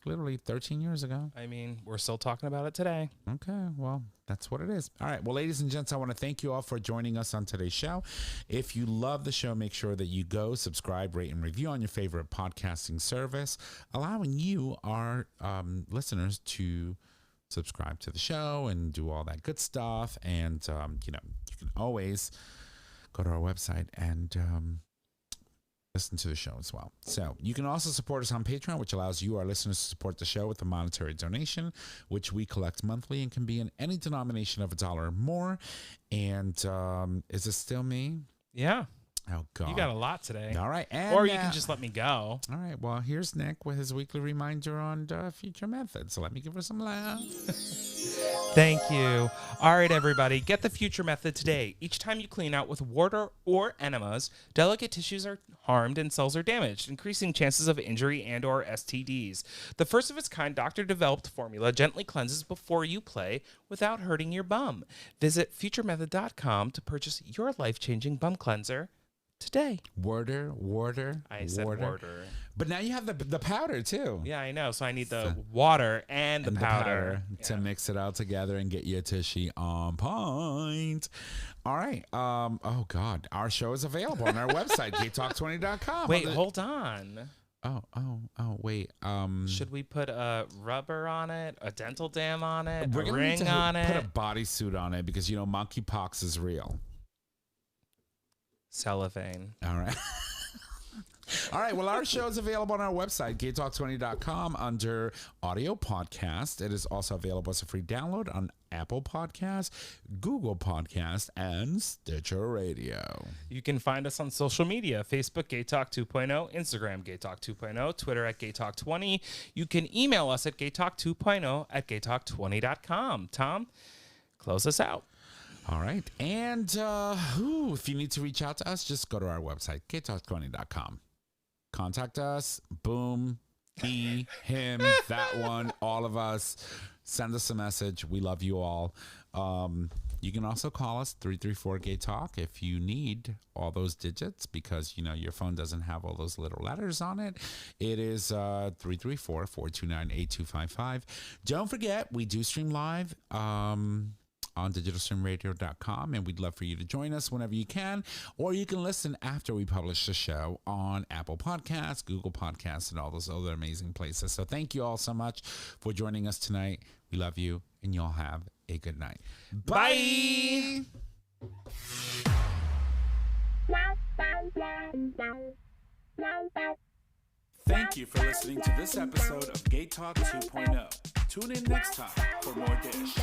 literally 13 years ago. I mean, we're still talking about it today. Okay, well, that's what it is. All right, well, ladies and gents, I want to thank you all for joining us on today's show. If you love the show, make sure that you go subscribe, rate, and review on your favorite podcasting service, allowing you, our listeners, to subscribe to the show and do all that good stuff. And, you can always go to our website and listen to the show as well. So you can also support us on Patreon, which allows you, our listeners, to support the show with a monetary donation, which we collect monthly and can be in any denomination of $1 or more. And is it still me? Yeah. Oh, God. You got a lot today. All right. And or you can just let me go. All right. Well, here's Nick with his weekly reminder on future methods. So let me give her some love. Thank you. All right, everybody. Get the future method today. Each time you clean out with water or enemas, delicate tissues are harmed and cells are damaged, increasing chances of injury and or STDs. The first of its kind doctor-developed formula gently cleanses before you play without hurting your bum. Visit futuremethod.com to purchase your life-changing bum cleanser today. Water. I said water. But now you have the powder too. Yeah, I know. So I need the water and the powder to mix it all together and get your tushy on point. All right. Oh God, our show is available on our website, GayTalk2.0.com. Wait, hold on. Oh, wait. Should we put a rubber on it, a dental dam on it, we're a gonna ring need to on put it? a bodysuit on it because monkeypox is real. Cellophane. All right. All right. Well, our show is available on our website, GayTalk2.0.com, under audio podcast. It is also available as a free download on Apple Podcasts, Google Podcasts, and Stitcher Radio. You can find us on social media, Facebook, GayTalk 2.0, Instagram, GayTalk 2.0, Twitter at GayTalk20. You can email us at GayTalk2.0 at GayTalk20.com. Tom, close us out. All right. And if you need to reach out to us, just go to our website, GayTalk20.com. Contact us. Boom. He, him, that one, all of us. Send us a message. We love you all. You can also call us 334-GAY-TALK if you need all those digits because, your phone doesn't have all those little letters on it. It is 334-429-8255. Don't forget, we do stream live on digitalstreamradio.com, and we'd love for you to join us whenever you can, or you can listen after we publish the show on Apple Podcasts, Google Podcasts, and all those other amazing places. So thank you all so much for joining us tonight. We love you, and y'all have a good night. Bye! Thank you for listening to this episode of Gay Talk 2.0. Tune in next time for more dish.